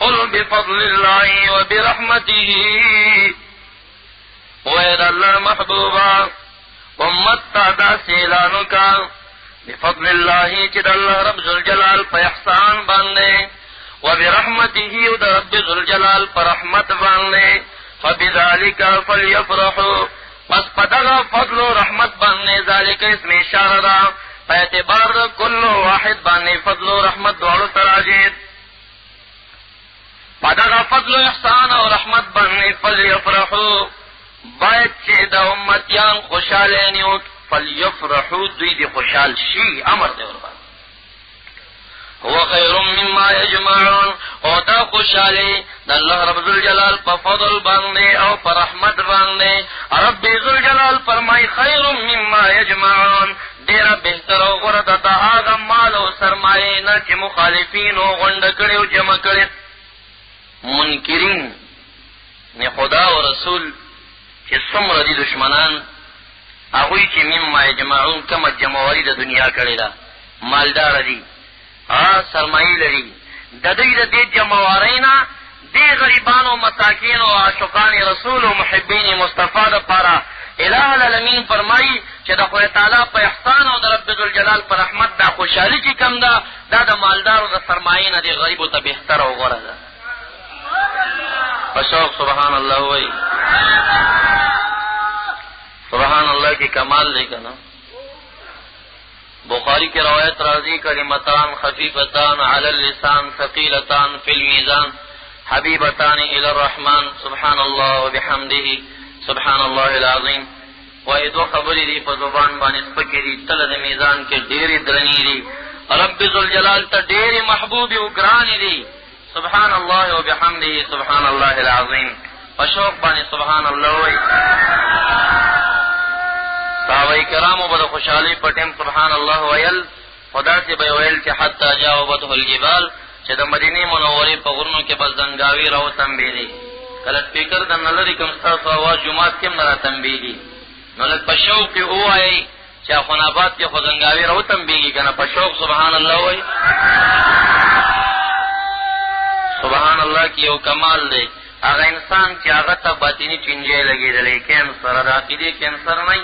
Speaker 3: قل بفضل الله وبرحمته وید اللہ محبوبا امت تادا سیلانو کا بفضل الله چې د الله رب ذوالجلال په احسان باندې وبرحمته د رب ذوالجلال په رحمت باندې فبذالک فلیفرحوا پس پدغه فضل و رحمت باندې ذالک اسم اشاره ده په اعتبار د کل واحد باندې فضل و رحمت دواړو تراجید پدغه فضل و احسان او رحمت باندې فلیفرحوا باید چې د امتیان خوشاله نیو فلیفرحوا دوی دی خوشحال شي امر دی ورباندې هو خیر مما یجمعون او دا خوشحالی د الله رب ذوالجلال په فضل باندې او په رحمت باندې رب ذوالجلال فرمای خیر مما یجمعون ډیره بهتر او غوره ده د هغه مال او سرمایې نه چې مخالفینو غونډه کړي او جمع کړي منکرین نه خدا او رسول چې څومره دي دشمنان هغوی چې مما یجمعون کومه جمعواري د دنیا کړې ده مالدار دي سرمایي لري د دوی د دې جمعوارۍ نه دې غریبانو مساکین او عاشقان رسول او محبین مصطفی دپاره الہ العالمین فرمایي چې د خدای تعالی په احسان او د رب ذوالجلال په رحمت دا خوشحالي چې کم ده دا د مالدارو د سرمایې نه دې غریبو ته بهتره او غوره ده په شوق سبحان الله وایي سبحان الله کې کمال دی که نه بخاری کی روایت راضی کلمتان خفیفتان علی اللسان ثقیلتان فی المیزان حبیبتان الی الرحمن سبحان الله وبحمده سبحان الله العظیم وای دو خبری دی په زبان باندې سپکې دي تل د میزان کې ډېرې درنې دي رب ذوالجلال ته ډېرې محبوب او ګرانې دي سبحان الله وبحمده سبحان الله العظیم په شوق باندې سبحان الله وای صحابه کرامو به د خوشحالۍ په ټیم سبحان الله ویل خو داسې به یې ویل چې حتی جاوبته الجبال چې د مدینې منورې په غرونو کې به زنګاوي را وتمبېدې کله سپیکر درنه لرې کوم ستاسو اواز جومات کې هم نه را تمبېږي نو لږ په شوق کې ووایئ چې اخواناباد کې خو زنګاوي را وتمبېږي که نه په شوق سبحان الله وایي سبحان الله کې یو کمال دی هغه انسان چې هغه ته باطني چینجی لګېدلی کینسر د عقیدې کینسر نه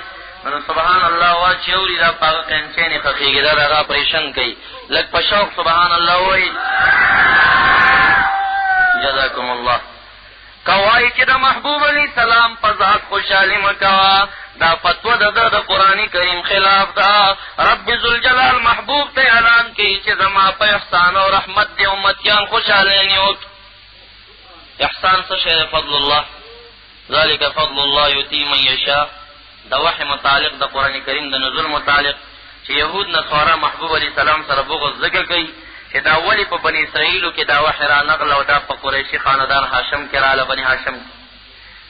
Speaker 3: نو سبحان الله وا چې اوري دا په هغه قینچې نه خښېږي دا د هغه اپریشن کوي لږ په شوق سبحان الله وایي جزاکم الله که وایي چې د محبوب علیه السلام په ذات خوشحالي مه کوه دا فتوه د ده د قرآن کریم خلاف ده رب ذوالجلال محبوب ته اعلان کوي چې زما په احسان او رحمت دې امتیان خوشحاله نیوک احسان څه شی فضل الله ذلک فضل الله یؤتی من یشاء د وحی متعلق د قرآن کریم د نزول متعلق چې یهود نصارا محبوب علیه السلام سره بغض ذکر کوي چې دا ولې په بني اسرائیلو کې دا وحی را نقل او دا په قریشي خاندان هاشم کې راله بني هاشم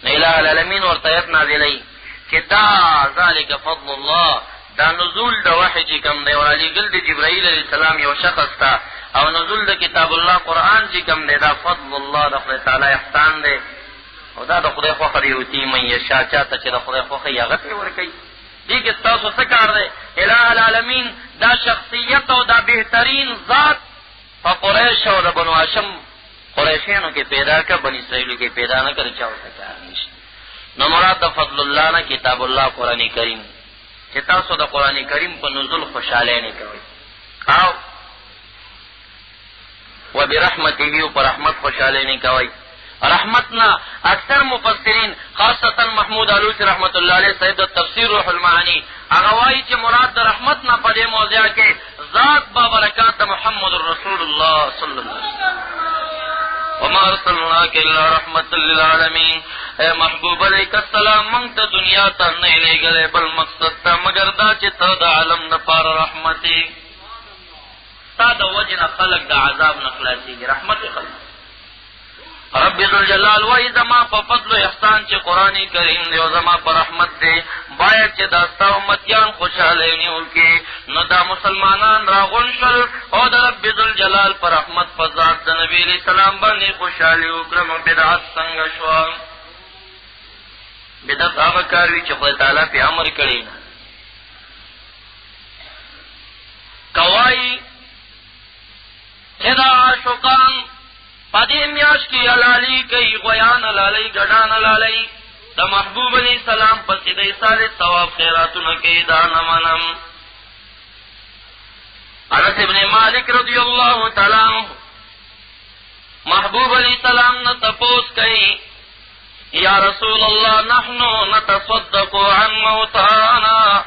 Speaker 3: نو الہ العالمین ورته آیت نازلوي چې دا ذلک فضل الله دا نزول د وحی چې کوم دی ورالېږل د جبرائیل علیه السلام یو شخص ته او نزول د کتاب الله قرآن چې کوم دی دا فضل الله د خدای تعالی احسان دی او دا د خدای خوښه دی یؤتي من یشاء چاته چې د خدای خوښه یې هغه ته ورکوي. دې کې ستاسو څه کار دی؟ اله العالمین دا شخصیت او دا بهترین ذات په قریش او د بنو هاشم قریشیانو کې پیدا کړه، بني اسرائیلو کې پیدا نه کړه، چا ورته کار نشته. نو مراد د فضل الله نه کتاب الله قرآن کریم چې تاسو د قرآن کریم په نزول خوشحالی نه کوئ او و برحمته په رحمت خوشحالی نه کوئ. رحمتنا اکثر مفسرین خاصتا محمود علوسی رحمت الله علیه صاحب د تفسیر روح المعانی هغه وایي چې مراد د رحمتنا په دې موضوع کې ذات با برکات د محمد رسول الله صلی الله علیه وسلم. وما ارسلناک الا رحمت للعالمین. اے محبوب علیک السلام منگ تا دنیا تا نہیں لے گلے بل مقصد تا مگر دا چی تا دا علم نپار رحمتی تا دا وجن خلق دا عذاب نخلاسی گی رحمت خلق. رب ذوالجلال وای زما په فضل و احسان چې قرآن کریم دی او زما په رحمت دی باید چې دا ستا امتیان خوشحالی نیول کې نو دا مسلمانان راغون شول او د رب ذوالجلال په رحمت په ذات د نبي علیه السلام باندې خوشحالي وکړه. نو بدعت څنګه شوه؟ بدعت هغه کار وي چې خدای تعالی پې امر کړی نه کوایي چې دا عاشقان پدې میاشت کې حلالي کوي غویان حلالۍ ګډان حلالۍ د محبوب علیه السلام پسې د ایصال ثواب خیراتونه کوي دا نه منم. انس ابن مالک رضی الله تعالی عنہ محبوب علیه السلام نه تپوس کوي یا رسول الله نحن نتصدق عن موتانا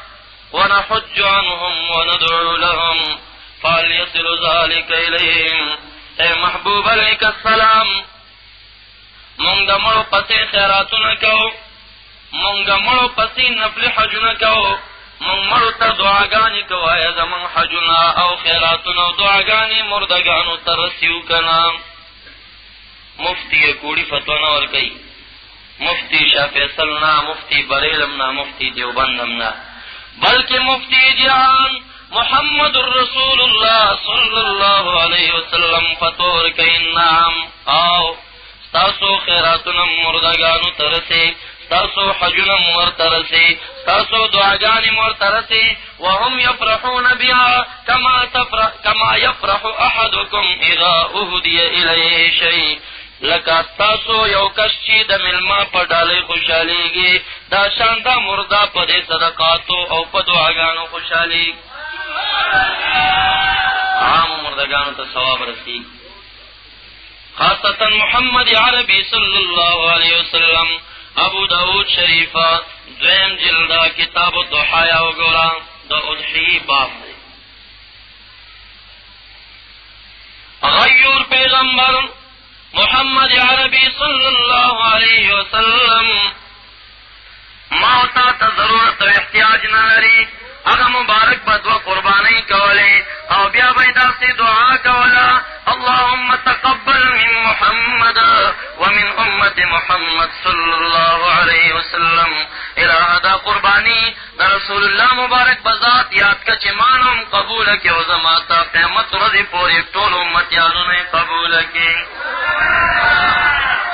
Speaker 3: ونحج عنهم وندعو لهم فهل يصل ذلك إليهم. اے محبوب علیک السلام مونږ د مړو پسې خیراتونه کوو، مونږ د مړو پسې نفلي حجونه کوو، مونږ مړو ته دعاګانې کوو. ایا زمونږ حجونه او خیراتونه او دعاګانې مردګانو ته رسیو که نه؟ مفتی کوړي فتوا نه ورکوي، مفتی شاه فیصل نه، مفتی بریلم نه، مفتی دیوبندم نه، بلکې مفتی جهان محمد رسول الله صلی الله علیه وسلم فتور کئی نام آو ستاسو خیراتنم مردگانو ترسی، ستاسو حجنم ورترسی، ستاسو دعاگانم ورترسی وهم یفرحون بها کما یفرح احدکم اذا اهدی الیه شیء. لکه ستاسو یو کس چې د مېلمه په ډالۍ خوشحالیږي دا شان دا مرده په دې صدقاتو او په دعاګانو خوشحالیږي. عام مردگانو ته ثواب رسی. خاصتا محمد عربی صلی اللہ علیہ وسلم ابو داود شریفہ دویم جلدہ کتاب الضحایا وگورا دا اضحی باب دی. غیور پیغمبر محمد عربی صلی اللہ علیہ وسلم موتا تا ضرورت و احتیاج نہ لري هغه مبارک بدوه قربانی کولی او بیا به داسې دعا کوله اللهم تقبل من محمد ومن امت محمد صلی الله علیه وسلم. الہ دا قربانی دا رسول الله مبارک بذات یاد که چې مانم قبول کی او زما تا قیامت ورځې پورې ټول امتیانو نه قبول کی.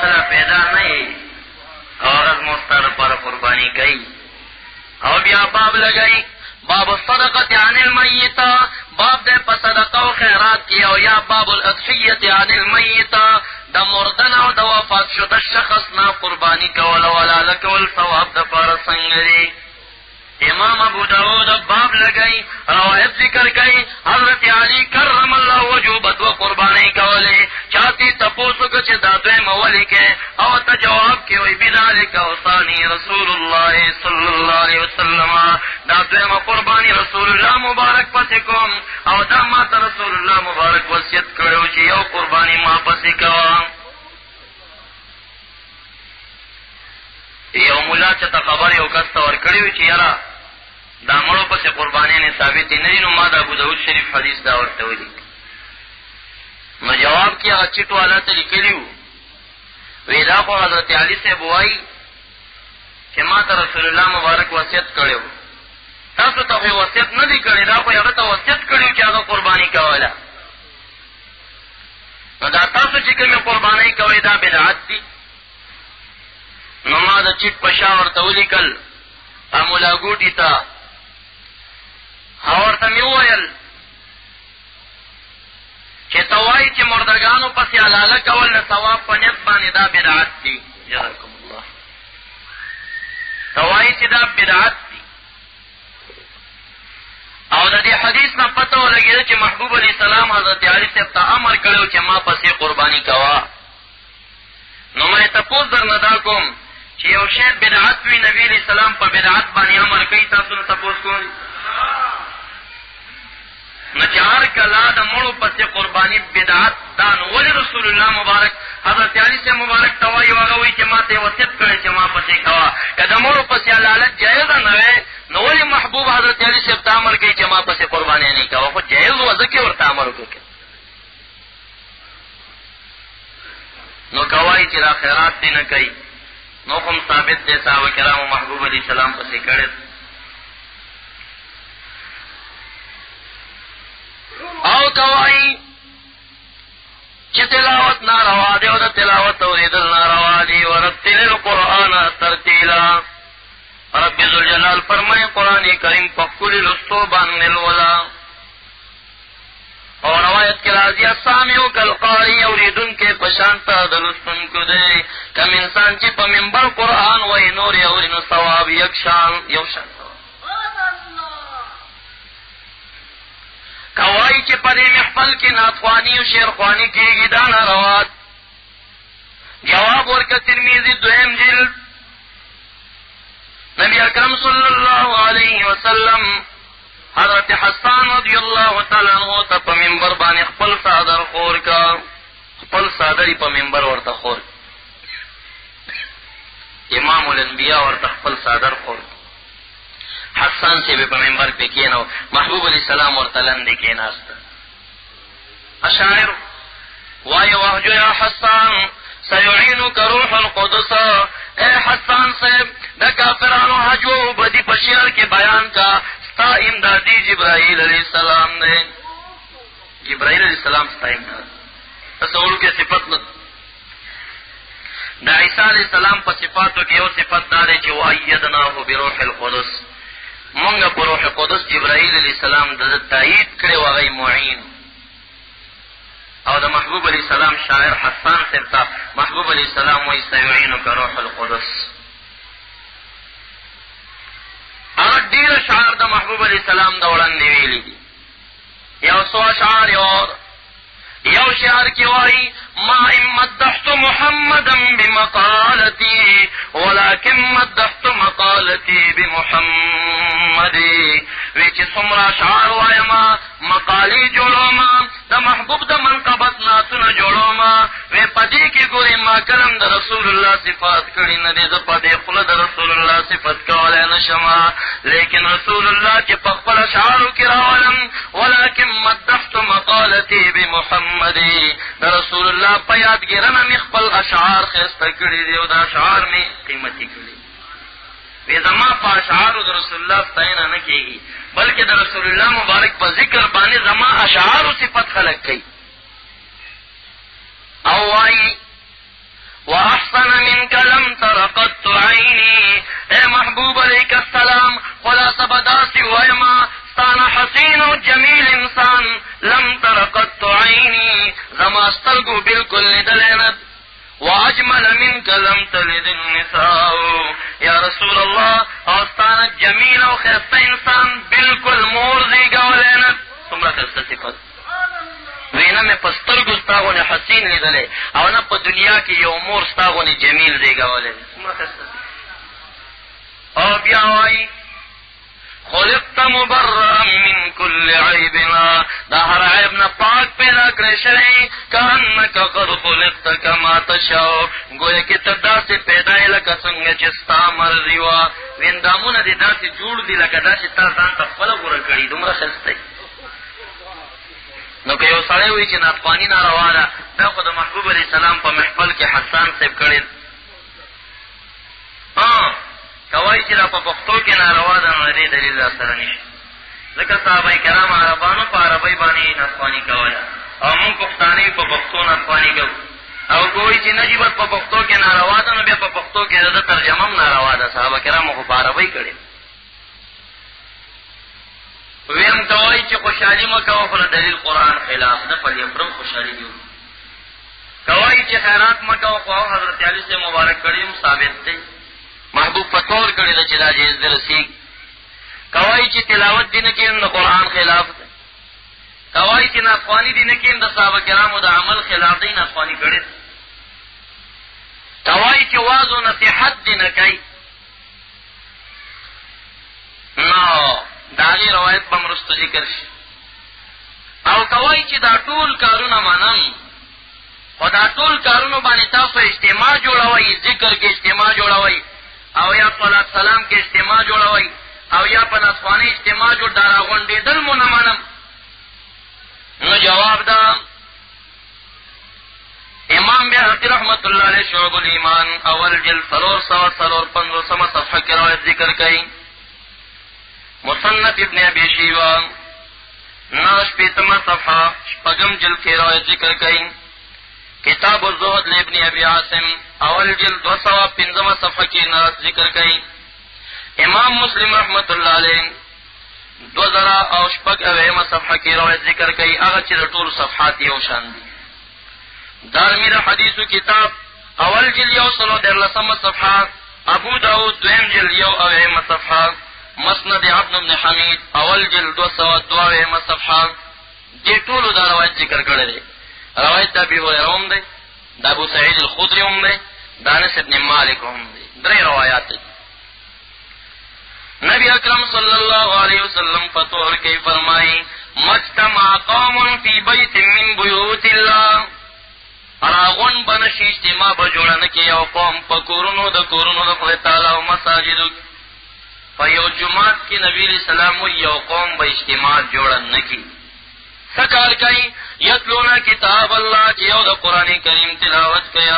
Speaker 3: سره پیدا نه یې او ورځ مو ستا لپاره قربانی کوي. او بیا باب لګئ باب الصدقت عن المیتا باب دے پا صدقہ و خیرات کی او یا باب الاضحیت عن المیتا دا مردن او دا وفات شد شخص نا قربانی کول ولاله کول ثواب دا پار سنگری. امام ابو داود باب لگئی روایت ذکر گئی حضرت علی کرم اللہ وجو بدو قربانی کولی چاہتی تپوسو کچھ دادوی مولی کے او تا جواب کی وی بذالک اوصانی رسول اللہ صلی اللہ علیہ وسلم دادوی ما قربانی رسول اللہ مبارک پسی کم او دا ما تا رسول اللہ مبارک وصیت کرو چی یو قربانی ما پسی کوا. یو مولا چتا خبر یو کستا ورکڑیوی چی یرا دا مړو پسې قربانیانې ثابتې نه دي نو ما د ابو داود شریف حدیث دا ورته ولیک. نو جواب کې هغه چټ والا ته لیکلي وو وی دا خو حضرت علي صاحب وایي چې ما ته رسول الله مبارک وصیت کړی و تاسو ته خو وصیت نه دی کړی دا خو هغه ته وصیت کړی و چې هغه قرباني کوله. نو دا تاسو چې کومې قربانۍ کوئ دا بدعت دي نو ما د چټ پشا ورته ولیکل مولا ګوټی ته ورته مې وویل چې توای چې مردگانو پسې حلاله کول د ثواب په نیت باندې دا بدعت دي. جزاکم الله. توای چې دا بدعت دي. او د دې حدیث نه پته ولګېده چې محبوب علیه السلام حضرت علي صاحب ته امر کړی چې ما پسې قرباني کوه. نو ما تپوس درنه دا کوم چې یو شی بدعت وي، نبي علیه السلام په بدعت باندې امر کوي، تاسو نه تپوس کوئ؟ نو چې هر کله د مړو پسې قرباني بدعت دا نو ولې رسول الله مبارک حضرت علي صاحب مبارک ته وایي هغه وایي چې ما ته یې وصیت کړی چې ما پسې کوه. که د مړو پسې حلالت جایزه نه وی نو ولې محبوب حضرت علي صاحب ته امر کوي چې ما پسې قرباني نه کوه؟ خو جایز وه ځکه ورته امر وکړو. نو کوایي چې دا خیرات دې نه کوي نو خو هم ثابت دی صحابه کرامو محبوب علیه السلام پسې کړی. او کوایي چې تلاوت ناروا دی او د تلاوت اورېدل ناروا دي. ورتل القرآن ترتیلا. رب ذوالجلال فرمایي قرآن کریم په ښکلي لوستو باندې لوله. او روایت کې راځي السامع کالقارئ، اورېدونکی په شان ته د لوستونکو دی. کم انسان چې په منبر قرآن وایي نور یې اوري نو ثواب یو شان کوایي چې په دې محفل کې نعتخواني او شعرخواني کېږي دا ناروا. جواب ورکړه ترمذي 2 جلد. نبی اکرم صلی الله علیه وسلم حضرت حسان رضی الله تعالی عنہ ته په منبر باندې خپل صادر خور کا، خپل صادر په منبر ورته خور. امام الانبیاء ورته خپل صادر خور. حسان سے به په منبر پې کېنو، محبوب علیه السلام ورته لاندې کېناسته. اشاعر وایي وهجو یا حسان سیعینک روح القدس. اے حسان صاحب د کافرانو حجو بدی په شعر کې بیان کا، ستا امدادی جبرائیل علیہ السلام نے. جبرائیل علیہ السلام ستا امداد تصورو کې صفت نه. د عیسی علیہ السلام په صفاتو کې یو صفت دا دی چې وایدناه بروح القدس. مونږ په روح القدس جبرائیل علیہ السلام د تایید کړی و، هغه معین. او د محبوب علیہ السلام شاعر حسان صاحب ته محبوب علیہ السلام وایي سیعینک روح القدس. هغه ډېر اشعار د محبوب علیه السلام د وړاندې ویلي دي. یو څو اشعار یو شعر کې وایي ما ان مدحت محمدا بمقالتي ولكن مدحت مقالتي بمحمد. وی چې څومره اشعار وایما مقالې جوړوما د محبوب د منقبت نعتونه جوړوما. وی په دې کې ګورې ما کلم د رسول الله صفات کړي نه دي، زه په دې خوله د رسول الله صفت کولی نه شمه. لیکن رسول الله چې په خپل اشعارو کې راولم ولكن مدحت مقالتي بمحمد. د رسول الله په یادګیرنه مې خپل اشعار ښایسته کړي دي او د اشعار مې قیمتي کړي. وی زما په اشعارو د رسول الله ستاینه نه کېږي بلکې د رسول الله مبارک په ذکر باندې زما اشعارو صفت خلق کوي. او وایي واحسن منك لم تر قط عینی. اے محبوب علیک السلام خلاصه به داسې وایما ستانه حسین و جمیل انسان لم تر قط عینی، زما سترګو بلکل لیدلی نه. واجمل منك لم تلد النساء. یا رسول الله او ستانه جمیل او ښایسته انسان بلکل مور زیږولی نه. څومره ښایسته صفت. وینا مې په سترګو ستا غوندې حسین لیدلی او نه په دنیا کې یو مور ستا غوندې جمیل زیږولی. څومره ښایسته. او بیا وایي خلقت مبرأ من كل عیبنا. دا هر عیب نه پاک پیدا کړی شوی. کانک قد خلقت کما تشاء. گویا کې ته داسې پیدا یې لکه څنګه چې ستا مرضي وه. ویندامونه دې داسې جوړ دي لکه داسې تا ځان ته خپله غوره کړي. دومره ښایسته. نو که یو سړی وایي چې نعتخواني ناروا ده دا خو د محبوب علیه السلام په محفل کې حسان صاحب کړی. کوایي چې دا په پښتو کې ناروا ده نو د دې دلیل را سره نشته ځکه صحابه کرام عربانو په عربۍ باندې نعتخواني کوله او موږ پښتانه په پښتو نعتخواني کوو. او کوئی چې نجیبت په پښتو کې ناروا ده نو بیا په پښتو کې د ترجمه هم ناروا ده. صحابه کرامو خو په عربۍ کړې. ویم ته وایي چې خوشحالي مه کوه خو د دلیل قرآن خلاف ده. فلیفرح خوشحالي دي کوایي چې خیرات مه کوه خو حضرت علي سے مبارک کړي هم ثابت دی. محبوب فطور کړي ده چې دا جایز دی رسیږي. کوایي چې تلاوت دي نه کېم د قرآن خلاف ده. کوایي چې ناخواني دي نه کېم د صحابه کرامو د عمل خلاف دی. ناخواني کړي ده. کوایي چې واز و نصیحت دي نه کوي نو د هغې روایت به مرسته ذکر شي. او کوایي چې دا ټول کارونه منم خو دا ټول کارونو باندې تاسو اجتماع جوړوئ، ذکر کې اجتماع جوړوئ او یا صلات سلام کې اجتماع جوړوئ او یا په نسخواني اجتماع جوړ دا راغونډېدل مو نه منم. نو جواب دا امام بیهقي رحمت الله علیه شعب الایمان اول جلد 355 صفحه کې روایت ذکر کوي. مصنف ابن ابي شيبه 9 صفحه شپږم جلد کې روایت ذکر کوي. کتاب الزهد لابن ابي عاصم اول جلد 215 صفحه کې روایت ذکر کوي. امام مسلم رحمت الله علیه 2000 صفحه کې روایت ذکر کوي. هغه چې د ټول صفحات یو شان دي. دارمی دا حدیثو کتاب اول جلد 113 صفحه، ابو داود دویم جلد 1 صفحه، مسند عبد بن حمید اول جلد 202 صفحه. دې ټولو دا روایت ذکر کړی دی. روایت د ابي هريره هم دی، د ابو سعید الخدري هم دی، د انس بن مالک هم دی. درې روایات دي. نبی اکرم صلی الله علیه وسلم فتوح کې فرمایي مجتمع قوم فی بیت من بیوت الله، راغون بنشي اجتماع به جوړه نه کړي یو قوم په کورونو د خدای تعالی او مساجدو. په یو جومات کې نبی علیہ السلام وایي یو قوم به اجتماع جوړه نه کړي. څه کار کوي؟ یتلون کتاب الله، چې یو د قرآن کریم تلاوت کوي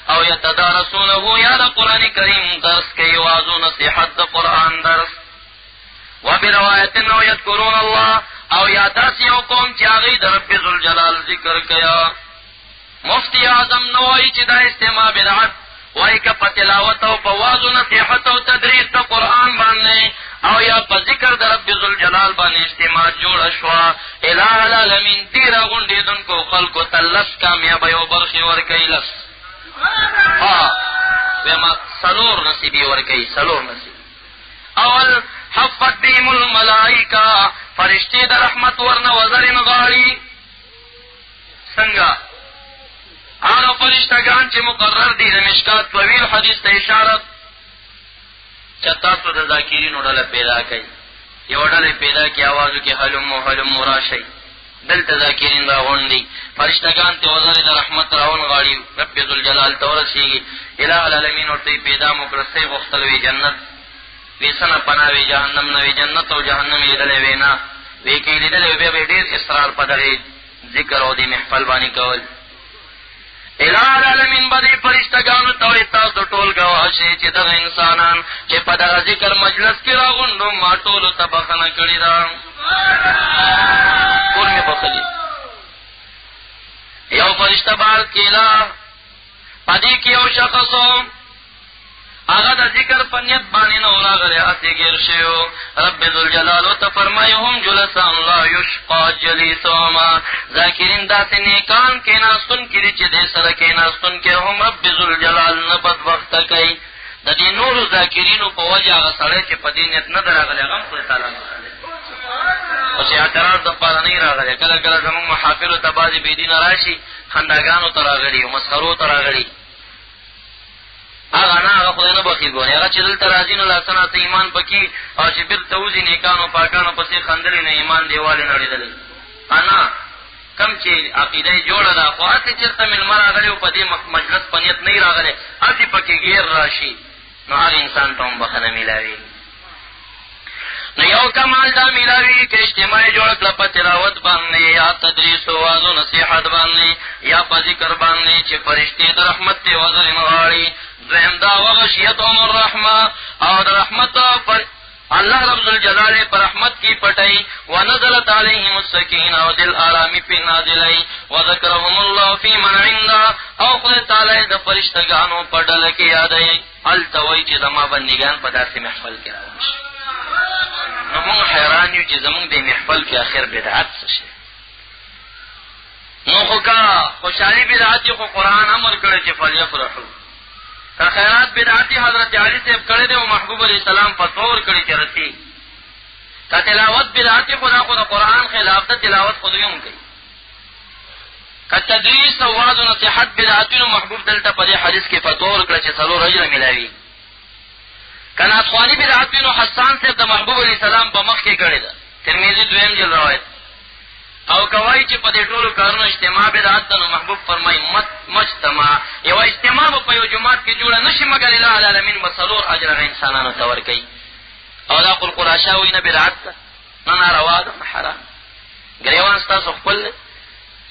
Speaker 3: او یتدارسونه، یا د قرآن کریم درس کوي، واعظ و نصیحت د قرآن درس. وبروایت او یذکرون الله، او یا داسې یو قوم چې هغوی د رب ذوالجلال ذکر کوي. مفتی اعظم نو وایي چې دا استماع بدعت وایي که په تلاوت او په واعظ و نصیحت او تدریس د قرآن باندې او یا په ذکر د رب ذوالجلال باندې اجتماع جوړه شوه، اله العالمین دې راغونډېدونکو خلکو ته 10 کامیابۍ او برخې ورکوي. 10 ویما 4 نصیبې ورکوي. 4 نصیب. اول حفت بهم الملائکه، فرشتې د رحمت ورنه وزرې نغاړي. څنګه؟ هغه فرشتګان چې مقرر دي. د مشکات طویل حدیث ته اشاره چې تاسو د ذاکرینو ډله پیدا کړئ. یو ډله پیدا کړي اوازو کې هلمو راشئ. دلته ذاکرین راغونډي، فرشتګان ته وزرې د رحمت راونغاړي، رب ذوالجلال ته ورسېږي. اله العالمین ورته پیدا مو کړه، څه یې غوښتل وي جنت وی څه نه پناه وي، جهنم نه وي. جنت او جهنم یې لیدلی وی نه، وی که یې لیدلی بیا به یې ډېر اصرار په دغې ذکر او دې محفل باندې کول. اله العالمین به دې فرشتګانو ته وایي تاسو ټول ګواه شئ چې دغه انسانان چې په دغه ذکر مجلس کې راغونډو ما ټولو ته بخښنه کړې ده. ټول مې بخښلي. یو فرشته بار کېله، په دې کې یو شخص و هغه د ذکر په نیت باندې نه و راغلی، هسې ګیر شوی و. رب ذوالجلال ورته فرمایي هم جلسان لا یشقا جلیسهما، ذاکرین داسې نیکان کېناستونکي دي چې دې سره کېناستونکي هم رب ذوالجلال نه بدبخته کوي. د دې نورو ذاکرینو په وجه هغه سړی چې په دې نیت نه ده راغلی هغه هم خدای تعالی نه راغلی، خو چې اعتراض دپاره نه یې راغلی. کله کله زمونږ محافلو ته بعضې بېدینه راشي، خنداګانو ته راغلي او مسخرو ته راغلي. هغه نه، هغه خدای نه بخیل ګوري. هغه چې دلته راځي نو لاسونه ته ایمان پکې او چې بېرته وځي نیکانو پاکانو پسې خندلې نه ایمان دیوالې نړېدلی. انا کم چې عقیده یې جوړه ده، خو هسې چېرته مېلمه راغلی او په دې مجلس په نیت نه یې راغلی، هسې پکې ګیر راشي نو هغه انسان ته هم بخښنه میلاوي. نو یو کمال دا میلاوي که اجتماع یې جوړه کړه په تلاوت باندې یا تدریس او واعظ و نصیحت باندې یا په ذکر باندې چې فرشتې د رحمت ته وزرې نغاړي. دویم دا وغشیتهم الرحمه، او د رحمت
Speaker 4: اللہ رب الجلال پر رحمت کی پٹائی ونزلت علیہم السکینہ و دل آرامی پی نازلائی وذکرهم اللہ فی من عندہ او خدای تعالی دا فرشتگانو پر ڈلکی یادائی التوئی چی زما بندگان پدا سے محفل کی راونش نمون حیرانیو چی زمون دی محفل کی آخر بدعات سشے نو خوکا خوشحالی بدعاتی خو قرآن امر کرے چی فلیفرحو کا خیرات بدعاتی حضرت علی صاحب کړی دی او محبوب علیہ السلام فتور کړی چې رسی کا تلاوت بدعاتی خدا قرآن خلاف ته تلاوت خودیوم کوي کا تدریس او وعظ او نصیحت بدعاتی محبوب دلته په دې حدیث کې فتور کړی چې څلور اجر ملاوي کنا خوانی بدعاتی نو حسان صاحب د محبوب علیہ السلام په مخ کې کړی دا ترمذی دویم جلد روایت او کوي چې په دې ټولو کارونو اجتماع بدعت نو محبوب فرمایي مجتمع یو اجتماع په یو جماعت کې جوړه نشي مګر الہ العالمین بسلور اجر انسانانو ته ورکړي او دا قل قراشاوی نه بدعت نه ناروا ده حرام ګریوان تاسو خپل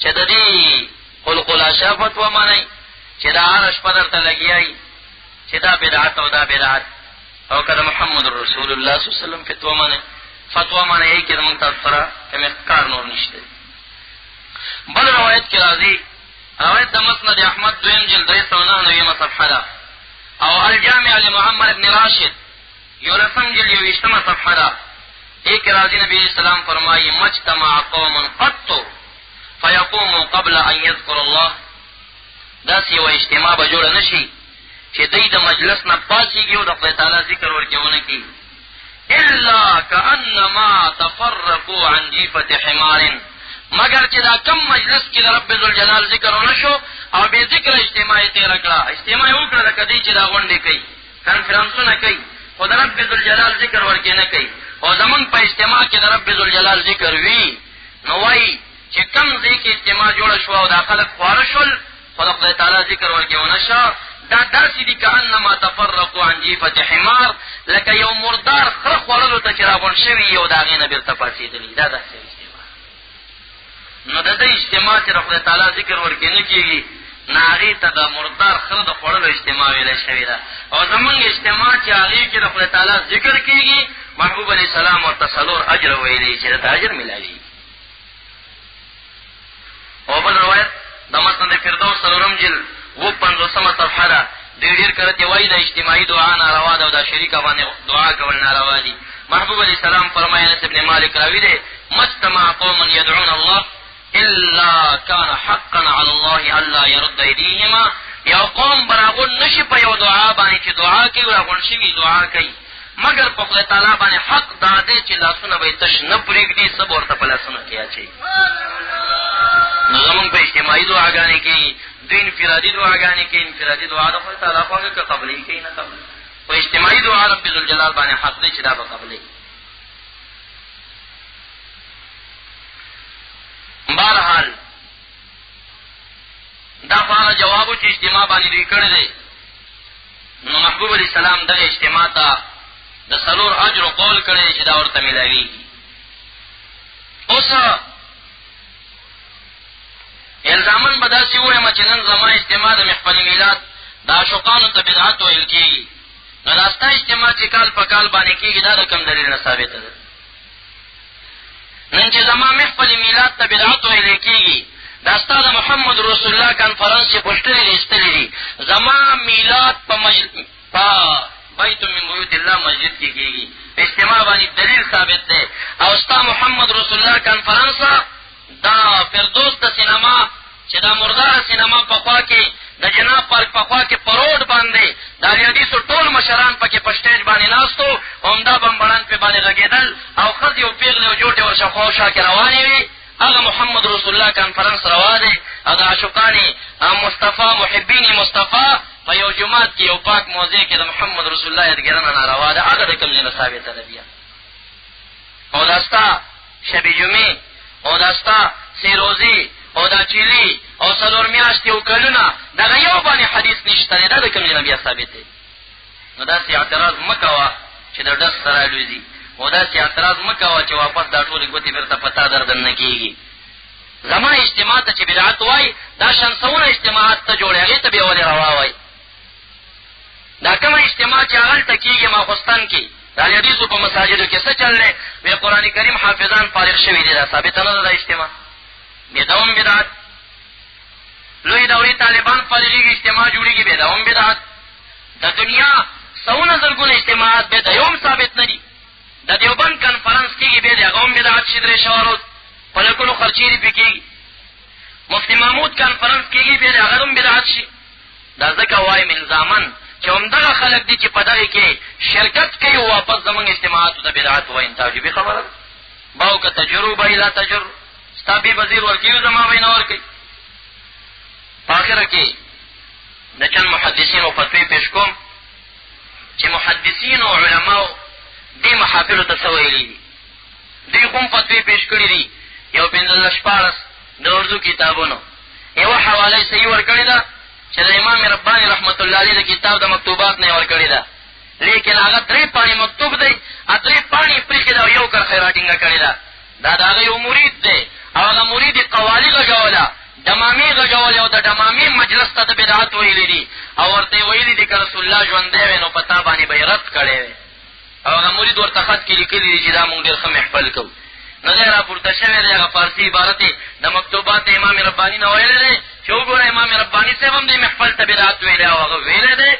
Speaker 4: چې د دې قل قراشا فتوا مانی چې دا عرش په درته لګیای چې دا بدعت او دا بدعت او کله محمد رسول الله صلی الله علیه وسلم فتوا مانی کې موږ تاسو سره کوم کار نور نشته. بل روایت کې راځي روایت د مسند احمد دویم جلد 399 صفحه ده او الجامع لمحمد ابن راشد یولسم جلد 20 صفحه ده ایک راځي نبی اسلام فرمایي مجتمع قوم قط فيقوموا قبل ان يذكر الله دا سی و اجتماع به جوړ نشي چې دوی د مجلس نه پاسيږي او د خدای تعالی ذکر ورکوونه کوي الا كانما تفرقوا عن جيفه حمار مگر چې دا کم مجلس کې د رب ذوالجلال ذکر ونشو او به ذکر اجتماعي تیر کړه اجتماعي وکړه کدی چې دا غونډې کوي کانفرنسونه کوي خو د رب ذوالجلال ذکر ورکې نه کوي او زمون په اجتماع کې د رب ذوالجلال ذکر وی نو وای چې کم ځای کې اجتماع جوړ شو او دا خلک خوار شول خدای تعالی ذکر ورکې ونشو دا داسې دي کأنما تفرقوا عن جیفة حمار لکه یو مردار خره خوړلو ته چې راغونډ شوي یو د هغې نه بېرته پاڅېدلي دا داسې اجتماع نو د دې اجتماع چې د خدای تعالی ذکر ورکې نه کېږي نو هغې ته د مردار خره د خوړلو اجتماع ویلی شوې ده او زمونږ اجتماع چې هغې کې د خدای تعالی ذکر کېږي محبوب علیه السلام ورته څلور اجر ویلی چې درته اجر میلاوي. او بل روایت د مسند فردوس څلورم جلد 55 صفحه ده دوی ډېر کله چې وایي د اجتماعي دعا ناروا ده او د شریکه باندې دعا کول ناروا دي. محبوب علیه السلام فرمایي انس ابن مالک راوي دی مجتمع قوم يدعون الله الا كان حقا على الله الا يرد ايديهما یو قوم براغون نشي په یو دعا باندې چې دعا کوي راغون شي دعا کوي مگر په خدای تعالی باندې حق دا دی چې لاسونه به تش نه پرېږدي سب ورته په لاسونه کې اچوي. نو زمونږ په اجتماعي دعاګانې کې دوی انفرادي دعاګانې کې انفرادي دعا د خدای تعالی خواږه که قبلې کوي نه قبلې په اجتماعي دعا رب ذوالجلال باندې حق دی چې دا به قبلې. بهرحال دا خو هغه جواب و چې اجتماع باندې دوی کړی دی. نو محبوب علیه السلام دغه اجتماع ته د څلور اجرو قول کړی چې دا ورته میلاویږي. اوس الزامن به داسې ووایم چې نن زما اجتماع د محفل میلاد د عاشقانو ته بدعت ویل کېږي. نو دا ستا اجتماع چې کال په کال باندې کېږي دا د کوم دلیل نه ثابته ده؟ نن چې زما محفل میلاد ته بدعت ویل کېږي دا ستا د محمد رسول الله کنفرانس چې پوسټرې دې ایستلي دي زما میلاد په بیت من بیوت الله مسجد کې کېږي اجتماع باندې دلیل ثابت دی. او ستا محمد رسول الله کنفرانس دا فردوس د سینما چې دا مردار سینما په خوا کې د جناب پارک په خوا کې په روډ باندې د احادیثو ټول مشران پکې په سټیج باندې ناستو همدا بمبړان پې باندې غږېدل او ښځې او پېغلې او جوټې ورشه خوا او شا کې روانې وي هغه محمد رسول الله کنفرانس روا دی. هغه عاشقان مصطفی محبین مصطفی په یو جومات کې یو پاک موضع کې د محمد رسول الله یادګیرنه ناروا ده هغه د کوم ځای نه ثابته ده بیا. او دا ستا شب جمعې او دا ستا سیروزي او دا چیلي او څلور میاشتې او کلونه دغه یو باندې حدیث نشته دی دا د کوم ځای نه بیا ثابت دی. نو داسې اعتراض مه کوه چې د ډز سره الوځي او داسې اعتراض مه کوه چې واپس دا ټولې ګوتې بېرته په تا دردن نه کېږي. زما اجتماع ته چې بدعت وایي دا شمسونه اجتماعات ته جوړې هغې ته بیا ولې روا وایي. دا کومه اجتماع چې هغلته کېږي ماخوستن کې دا حدیثو په مساجدو کې څه چل دی؟ وی قرآن کریم حافظان فارغ شوي دي، دا ثابته نه ده دا اجتماع. بدعوم بدعت. لوی دورې طالبان فارغېږي، اجتماع جوړېږي، بدعوم بدعت. د دنیا سوونه زرګونه اجتماعات به د یوم ثابت نه دي. د دیوبند کنفرانس کېږي، به د هغه هم بدعت شي، درې شوه روز په لکونو خرچې دې پې کېږي. مفتی محمود کنفرانس کېږي، به د هغه هم بدعت شي. دا ځکه وایم الزامن چې همدغه خلک دي چې په دغې کې شرکت کوي او واپس زمونږ اجتماعاتو ته بدعت وایم. تعجبي خبره ده. باو که تجرو به لا تجر، ستا بې وزیر ورکوي، زما به یې نه ورکوي. په آخره کې د چند محدثینو فتوی پیش کوم چې محدثین او علماو دې محافلو ته څه ویلي دي. دوی کوم فتوی پیش کړي دي؟ یو 15 د اردو کتابونو یوه حواله صحیح ورکړې ده چې د امام رباني رحمت الله علیه د کتاب د مکتوبات نه یې ورکړې ده، لیکن هغه 3 پاڼې مکتوب دی، 3 پاڼې پرېښې ده او یو کرښه را ټینګه کړې ده. دا د هغه یو مرید دی او هغه مرید یې قوالي غږوله، دمامې غږولې او د دمامې مجلس ته د بدعت ویلي دي او ورته یې ویلي دي که رسول الله ژوندی وی نو په تا باندې به یې رد کړی وی. او هغه مرید ورته خط کې لیکلي دي چې دا مونږ ډېر ښه محفل کوو. نه دی را پورته شوی دی، هغه فارسي عبارت د مکتوبات د امام رباني نه ویلی دی چې وګوره امام رباني صاحب هم دې محفل ته بدعت ویلی او هغه ویلی دی،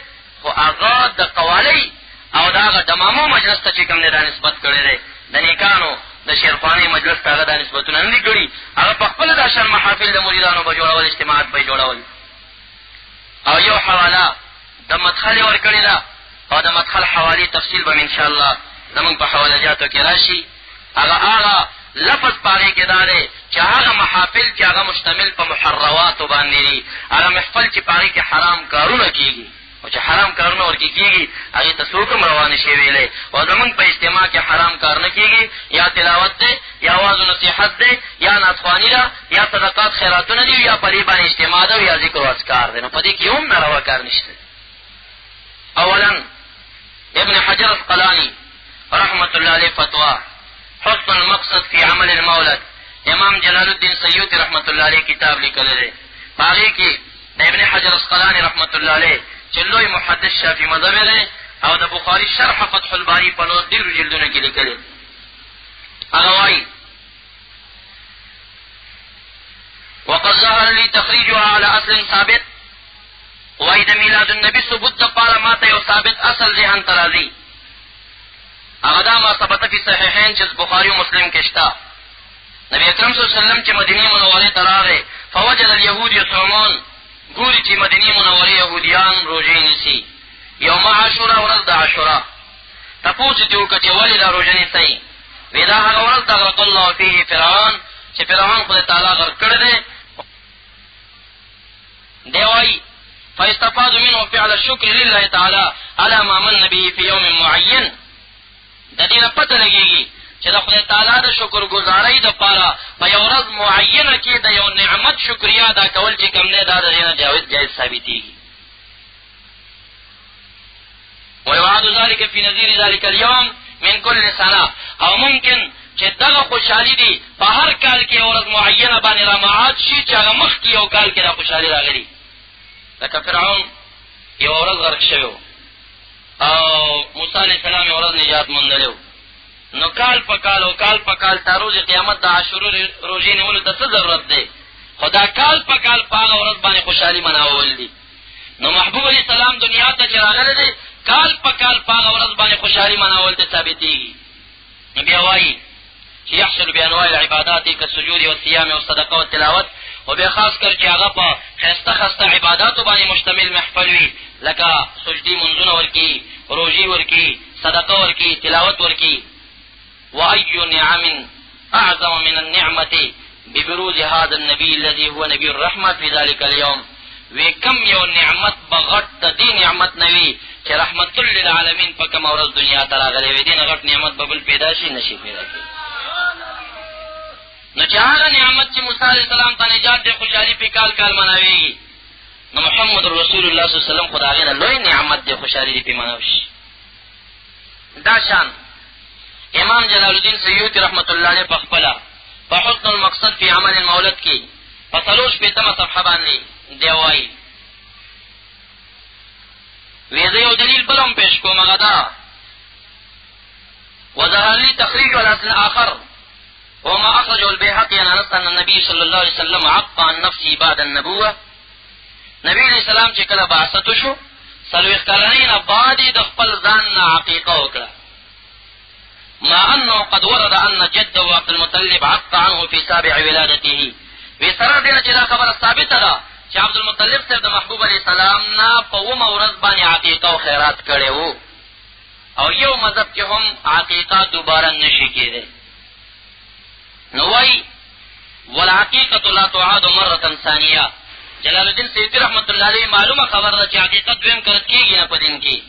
Speaker 4: خو هغه د قوالۍ او د هغه دمامو مجلس ته چې کوم دی دا نسبت کړی دی. د نیکانو د شیرخوانۍ مجلس ته هغه دا نسبتونه نه دي کړي. هغه په خپله دا شل محافل د مریدانو به جوړول، اجتماعات به یې جوړول. او یو حواله د مدخل یې ورکړې ده او د مدخل حوالې تفصیل به انشاءالله زمونږ په حوالجاتو کې را شي. هغه لفظ په هغې کې دا دی چې هغه محافل چې هغه مشتمل په محرماتو باندې دي، هغه محفل چې په هغې کې حرام کارونه کېږي او چې حرام کارونه ورکې کېږي هغې ته څوک هم روانه شي ویلی. او زمونږ په اجتماع کې حرام کار نه کېږي، یا تلاوت دی، یا واز و نصیحت دی، یا نعتخواني ده، یا صدقات خیراتونه دي، یا په دې باندې اجتماع ده، یا ذکر و اذکار دی. نو په دې کې هم ناروا کار نشته. اولا ابن حجر اسقلاني رحمت الله علیه فتوا حسن المقصد فی عمل المولد، امام جلال الدین سیوطی رحمت الله علیه کتاب لیکلی دی. په هغې کې د ابن حجر اسقلاني رحمت الله علیه چې لوی محدث شافعي مذهبی دی او د بخاري شرح فتح الباري په نور ډېرو جلدونو کې لیکلی. هغه وایي وقد ظهر لي تخريجها على اصل ثابت، وایي د میلاد النبي ثبوت دپاره ما ته یو ثابت اصل ذهن ته راځي. هغه دا ما ثبت فی صحیحین چې بخاري و مسلم کې شته. نبی اکرم صلی الله علیه وسلم چې مدینې منورې ته راغی فوجد اليهود یصومون، ګوري چې مدینې منورې یهودیان روژې نیسي. یوم عاشورا، ورځ د عاشورا. تپوس یې وکړه چې ولې دا روژه نیسئ؟ وی دا هغه ورځ د غرق الله فیه فرعون چې فرعون خدای تعالی غرق کړی دی. دی وایي فاستفاد منه فعل الشکر لله تعالی على ما من به في يوم معین. د دې نه پته لګېږي چې د خدای تعالی د شکر ګزارۍ دپاره په یو ورځ معینه کې د یو نعمت شکریه ادا کول چې کوم دی دا د دې نه جایز ثابتېږي. ويعاد ذلك في نظیر ذلك اليوم من كل سنه، او ممکن چې دغه خوشحالي دي په هر کال کې یو ورځ معینه باندې رامعاد شي چې هغه مخکې یو کال کې دا خوشحالي راغلي. لکه فرعون یو ورځ غرق شوی و او موسی علیه السلام یو ورځ نجات موندلی و. نو کال په کال او کال په کال تا روز قیامت د عاشورو روژې نیولو ته څه ضرورت دی؟ خو دا کال په کال په هغه ورځ باندې خوشحالي مناول دي. نو محبوب علیه السلام دنیا ته چې راغلی دی کال په کال په هغه ورځ باندې خوشحالي مناول ته ثابتېږي. نو بیا وایي چې یحصل بانواع العبادات کالسجود والصیام والصدقه والتلاوت، او بیا خاص کر چې هغه په ښایسته ښایسته عباداتو باندې مشتمل محفل وي، لکه سجدي منځونه ورکي، روژې ورکي، صدقه ورکي، تلاوت ورکي. وأي نعم أعظم من النعمة ببروز هذا النبي الذي هو نبي الرحمة في ذلك اليوم. وكم يو نعمت بغت دي نعمت نوي چې رحمت للعالمین په کومه ورځ دنیا ته راغلی وي، دې نه غټ نعمت به بل پیدا شي نشي پیدا کېږي. نو چې هغه نعمت چې موسی علیه السلام ته نجات دی خوشحالي پې کال کال مناوېږي، نو محمد رسول الله صلی الله علیه وسلم خو د هغې نه لوی نعمت دی خوشحالي دې پې مناو شي. دا شان امام جلال الدین سیوطی رحمت الله علیه په خپله په حسن المقصد فی عمل المولد کې په 4 صفحه باندې دی وایي وی زه یو دلیل بل هم پیش کوم. هغه دا وظهر لي تخريج الأصل الآخر وما أخرجه البيهقي عن أنس أن النبي صلى الله عليه وسلم عق عن نفسه بعد النبوة. نبی علیہ السلام چې کله بعثت شو 40 کلنین بعد د خپل ځان عقیقه وکړه. ما أنه قد ورد أن جده عبد المطلب عق عنه في سابع ولادته. وی سره دې چې دا خبره ثابته ده چې عبد المطلب صاحب د محبوب علیہ السلام نه په اومه ورځ باندې عقیقه او خیرات کړی وو. او یو مذهب کې هم عقیقه دوباره نشي کېدی. نو وای والعقیقه لا تعاد مره ثانیه. جلال الدین سیوطی رحمت الله علیه معلومه خبر ده چې عقیقه دویم کرت کېږي نه په دین کې.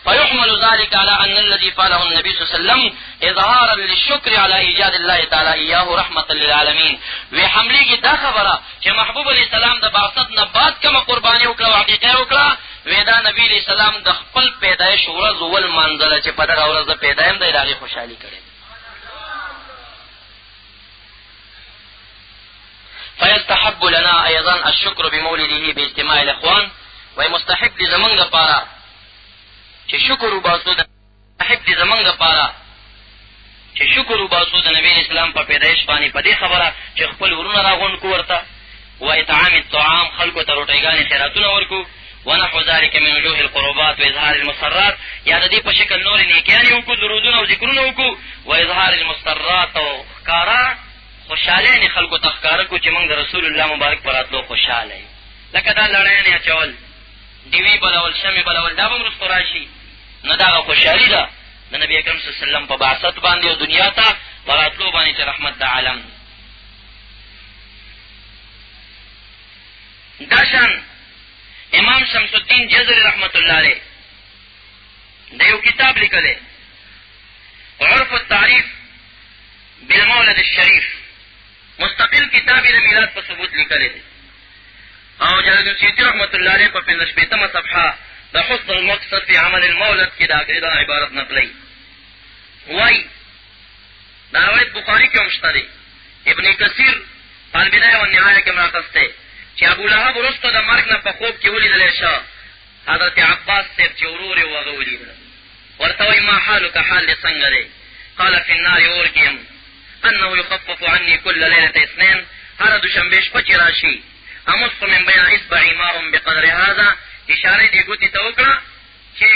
Speaker 4: فيحمل ذلك على أن الذي فعله النبي صلى الله عليه وسلم إظهارا للشكر على إيجاد الله تعالى إياه رحمة للعالمين. وحملی کی دا خبره چې محبوب علیہ السلام د بعثت نه بعد کومه قرباني وکړه او عقیقه وکړه، ودا نبی علیہ السلام د خپل پیدایش ورځ ول منځله چې په دغه ورځ د پیدایم د هغه خوشحالي کړي. فيستحب لنا أيضا الشكر بمولده باجتماع الإخوان. ومستحب لزمن لپاره چې شکر وباسو د صاحب دې زمونږ لپاره چې شکر وباسو د نبی اسلام په پیدایش باندې په دې خبره چې خپل ورونه راغونډ کو ورته و اطعام الطعام خلکو ته روټیګانې خیراتونه ورکو ونحو ذلك من وجوه القربات واظهار المسرات. یا د دې په شکل نورې نیکیانې وکړو، درودونه او ذکرونه وکړو، و اظهار المسرات او ښکاره خوشحالۍ خلکو ته ښکاره کړو چې موږ د رسول الله مبارک په راتلو خوشحاله یو. لکه دا لړیانې اچول، ډیوې بلول، شمې بلول، دا به هم وروسته راشي. نو دا خوشحالي ده د نبی اکرم صلی الله علیه وسلم په بعثت باندې او دنیا ته په راتلو باندې چې رحمت د عالم. دا شان امام شمس الدین جزری رحمت الله علیه د یو کتاب لیکلی عرف التعریف بالمولد الشریف، مستقل کتاب د میلاد په ثبوت لیکلی دی. او جلال الدین سیوطی رحمت الله علیه په 15 صفحه د حسن المقصد فی عمل المولد کې دا عبارت نقلی. وای دا روایت بخاری کې هم شته دی. ابن کثیر البدایه والنهایه کې راغسته چې ابو لهب وروسته د مرګ نه په خوب کې ولیدلی شه حضرت عباس صاحب چې ورور یې هغه ولیدل. ورته وایي ما حالک، حال دې څنګه دی؟ قال فی النار اور کې یم انه یخفف عني كل لیلة اثنین، هره دوشنبې شپه چې راشي امص من بین اصبعی ماء بقدر هذا، اشاره دې ګوتې ته وکړه چې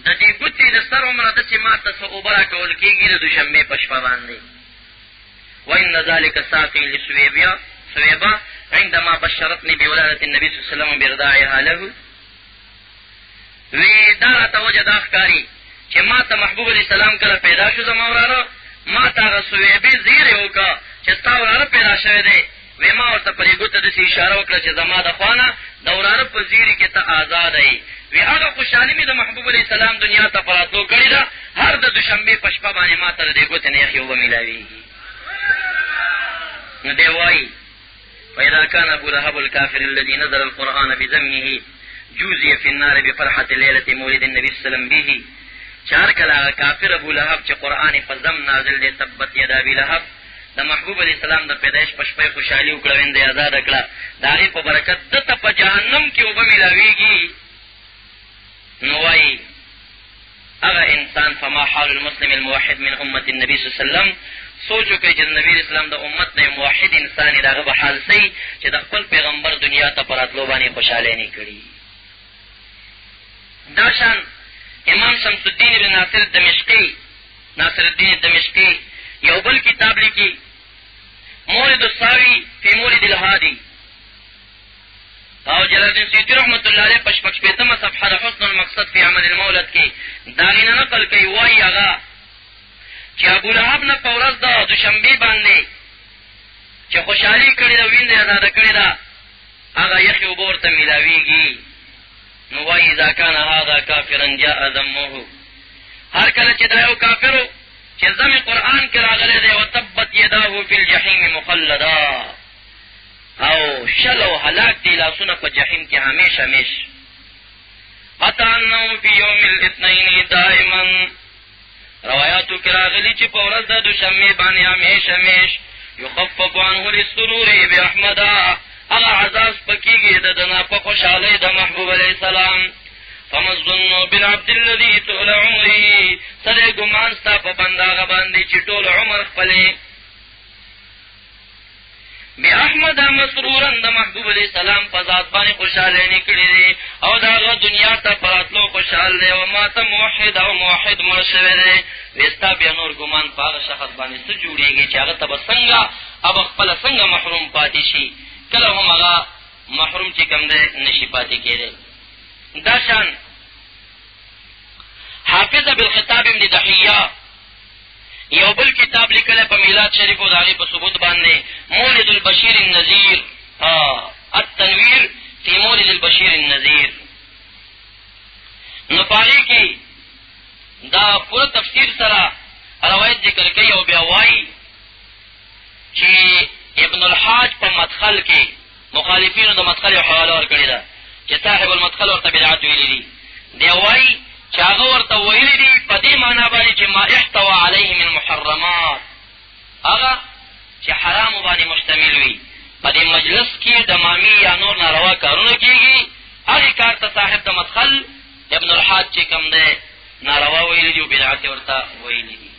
Speaker 4: د دې ګوتې د سر عمره داسې ما ته څه اوبه راکول کېږي د دوشنبې په شپه باندې. وان ذلك ساقي لسويبه عندما بشرتني بولادة النبي صلى الله عليه وسلم برضاعها له. وی دا راته وجه دا ښکاري چې ما ته محبوب علیه السلام کله پیدا شو زما وراره، ما ته هغه سویبې زیری وکړه چې ستا وراره پیدا شوی دی. وی ما ورته په دې ګوته داسې اشاره وکړه چې زما د خوا نه د وراره په زیري کې ته آزاده یې. وی هغه خوشحالي مې د محبوب علیه السلام دنیا ته په راتلو کړې ده، هر د دوشنبې په شپه باندې ما ته د دې ګوتې نه یخې اوبه میلاوېږي. نو دی وایي فإذا كان أبو لهب الكافر الذي نزل القرآن بذمه جوزي في النار بفرحة ليلة مولد النبي صلى الله عليه وسلم به. چار کله کافر ابو لهب چې قرآن په ذم نازل دی، تبت یدا ابي لهب، د محبوب علیه السلام د پیدایش په شپه خوشحالي وکړه، ویندې ازاده کړه، د هغې په برکت ده ته په جهنم کې اوبه میلاوېږي. نو وایي هغه انسان فما حال المسلم الموحد من امة النبي صلی الله علیه وسلم، سوچ وکړئ چې د نبي اسلام د امت نه موحد انسان یې د هغه به حال صحیح چې د خپل پیغمبر دنیا ته په راتلو باندې خوشحالی نه کړي. دا شان امام شمس الدین ابن ناصر الدین دمشقی یو بل کتاب لیکي مولد الساوی فی مولد الهادی. او جلال الدین سیوطی رحمت الله علیه په 16 صفحه د حسن المقصد فی عمل المولد کې دا غینه نقل کوي. وایي هغه چې ابو لهب نه په ورځ د دوشنبې باندې چې خوشحالي کړې ده، ویندې ازاده کړې ده، هغه یخې اوبه ورته میلاوېږي. نو وایي اذا کان هذا کافرا جاء ذمه، هر کله چې دا یو کافر و چې ذم قرآن کې راغلی دی وتبت یداه فی الجحیم مخلدا، او شل او هلاک دی لاسونه په جحیم کې همیش همیش. حتی انه فی یوم الاثنین دائما، روایاتو کې راغلي چې په ورځ د دوشنبې باندې همیش همیش یخفف عنه للسرور باحمد، هغه عذاب سپکېږي د ده نه په خوشحالۍ د محبوب علیه السلام. فما الظن بالعبد الذي طول عمره سره ګمان ستا په بنداغه باندې چې ټول عمر خپلې بی احمد مسرورا د محبوب علیہ السلام په ذات باندې خوشاله نه کړی دی او داغه دنیا ته پراتلو خوشحال دی او ماته موحد او موحد مړ شوی دی وستا بیا نور ګمان په هغه شخص باندې څه جوړېږي چې هغه ته به څنګه اب خپل څنګه محروم پاتې شي کله هم هغه محروم چې کوم دی نشي پاتې کېدی دا شان حافظ بالخطاب ابن دحیه یو بل کتاب لیکل په میلاد شریف او داغه په ثبوت باندې مولد البشیر النذیر التنویر فی مولد البشیر النذیر نو پاره کې دا پوره تفسیر سره روایت ذکر کوي او بیا وایي چې ابن الحاج په مدخل کې مخالفینو د مدخل حواله ورکړی ده چې صاحب المدخل ورته بدعت ویلي دي دی وایي چې هغه ورته ویلي دي په دې معنا باندې چې ما احتوى علیه من محرمات هغه چې حرام باندې مشتمل وي په دې مجلس کې د مامی یا نور ناروا کارونه کېږي هغې کار ته صاحب د مدخل ابن الحاج چې کوم دی ناروا ویلي دي او بدعت ورته ویلي دي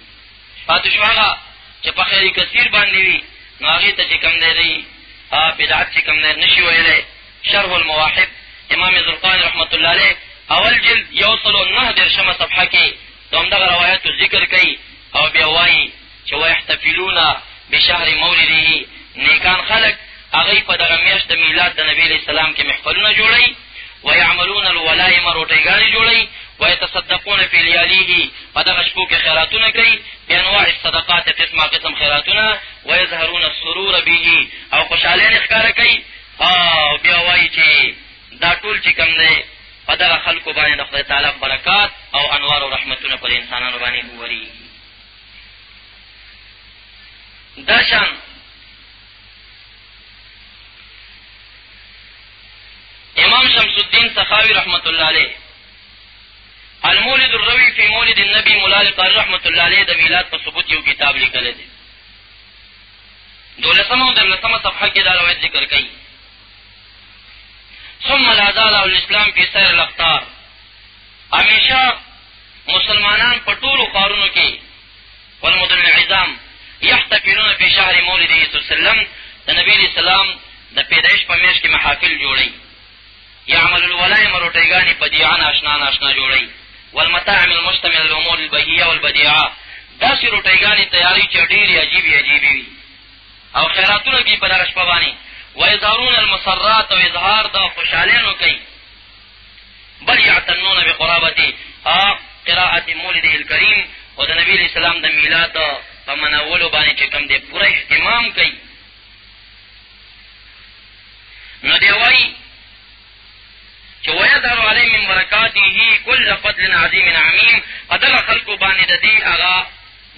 Speaker 4: پاتې شو هغه چې په خیر کثیر باندې وي نو هغې ته چې کوم دی بدعت چې کوم دی نشي ویلی شرح المواحب امام زرقاني رحمت الله علیه اول جلد 109 صفحه کې همدغه روایاتو ذکر کوي او بیا وایي چې ویحتفلون بشهر مولده نیکان خلق هغوی په دغه میاشت د میلاد د نبي علیه السلام کې محفلونه جوړوي ویعملون الولائم روټیګانې جوړوي ویتصدقون فی لیالیه په دغه شپو کې خیراتونه کوي بانواع الصدقات قسمه قسم خیراتونه ویظهرون السرور به او خوشحالۍ ښکاره کوي او بیا وایي چې دا ټول چې کوم دی په دغه خلکو باندې د خدای تعالی برکات او انوار او رحمتونه پر انسانانو باندې وورېږي دا شان امام شمس الدین سخاوی رحمت الله علیه المولد الروی فی مولد النبی مولا قاری رحمت الله علیه د میلاد په ثبوت یو کتاب لیکلی دی 12 او 13 صفحه کې دا روایت ذکر کوي ثم لا زال الاسلام فی سیر الاقطار همیشه مسلمانان په ټولو ښارونو کې والمدن العظام یحتفلون فی شهر مولده صلی الله علیه وسلم د نبی علیه السلام د پیدایش په میاشت کې محافل جوړوي یعمل الولائم روټیګانې بدیعان اشنا جوړوي والمطاعم المشتمل الامور البهیه والبدیعه داسې روټیګانې تیاری چې ډېرې عجیبې وي او خیراتونه کوي په دغه شپه باندې ویظهرون المسرات او اظهار د خوشحالینو کوي بل یعتنون بقرابت قراءت مولده الکریم او د نبی علیه السلام د میلاد په منولو باندې چې کوم دی پوره اهتمام کوي نو دی وایي چې ویظهر علیه من برکاته کل فضل عظیم عمیم په دغه خلکو باندې د دې هغه